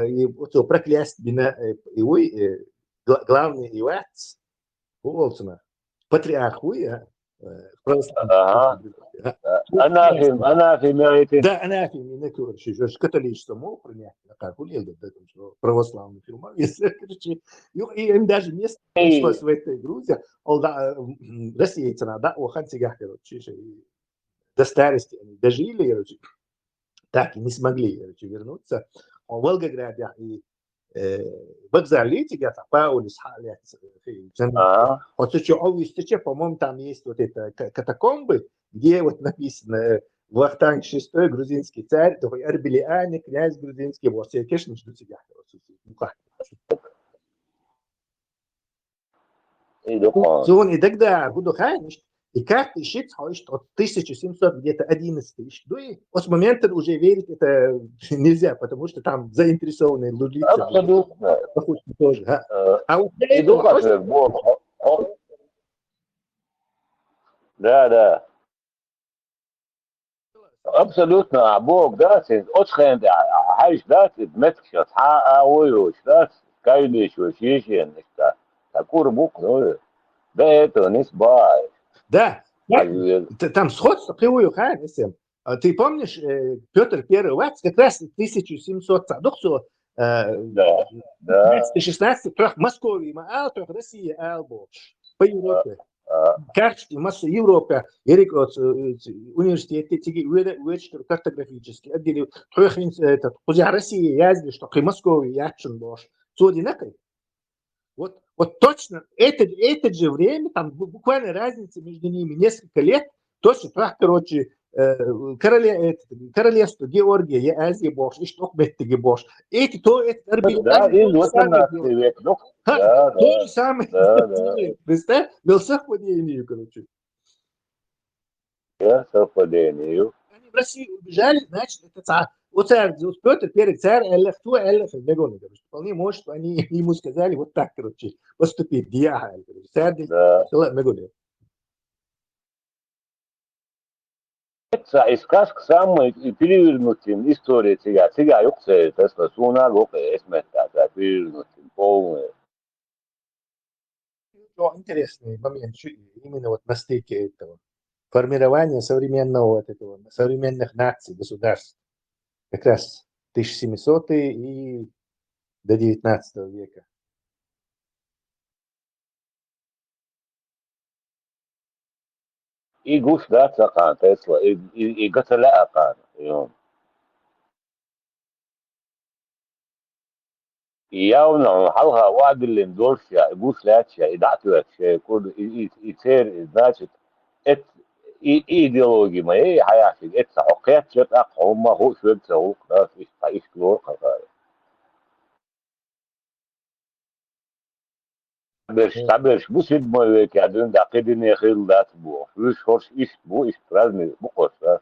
يبقوا проклятие بنا يوي главный иват волцна патриарх уя أنا في ميتين. Да, она феминатура, что католичество мог принять, как у Лего, православный фильм. И им даже место пришлось в этой Грузии, Россия, да, у Ханцигах, до старости они дожили, так и не смогли, короче, вернуться. В Волгограде и вокзале где-то Паулис Халец. Вот еще, по-моему, там есть вот это катакомбы, где вот написано Вахтанг VI, грузинский царь, такой Арбелиане, князь грузинский, вот все, конечно, жду тебя. И тогда буду хранить, и карты считать, что от 1700 где-то 11 тысяч. Ну и с момента уже верить это нельзя, потому что там заинтересованные люди. Абсолютно. Тоже, а вот иду как Бог. Да. Абсолютно, а Бог, да, отшхен, عايش да, меткшат, ойош, да, кайдеш, ещен, да, такой Бог, ну, да, это не сбай. Да, там сходство прямую, ты помнишь, Петр I Вац как раз 1700 продукцию 15-16 трех Московии, трех России, по Европе. Карте масса Европы, университеты, картографические отделы, кузя России яздили, что при Москве яшен бош. Вот точно это же время, там буквально разница между ними несколько лет, точно так, короче, королевство Георгия, Азия бош, и что Беттиги бош. Эти то это Да, и 18 век, ну, да, то же самое. Представь, был совпадение, короче. Да, совпадение. Они в Россию убежали, значит, это царь. Вот царь, Петр I, царь Эллах, вполне может, они ему сказали вот так, короче, поступить. Царь Мегоны. Это и сказка самая перевернутая история тебя юксе, это суна лока, эсмета, перевернутая, полная. Интересный момент именно вот на стыке этого формирования современного вот этого, современных наций, государств. Как раз 1700 и до 19 века. И гуш да цакан Тесла, и гаталя акан. И явно халха вадлин дольше, гуш ляча, и датует, и цер, значит, это и идеология моей хаяши, это окет, что-то хома, хуш, это хук, да, и склор, какая. Sabes, bu sid moy vek adun da qedine khil dat bu. Rus hors ist bu ist razne bu qosa.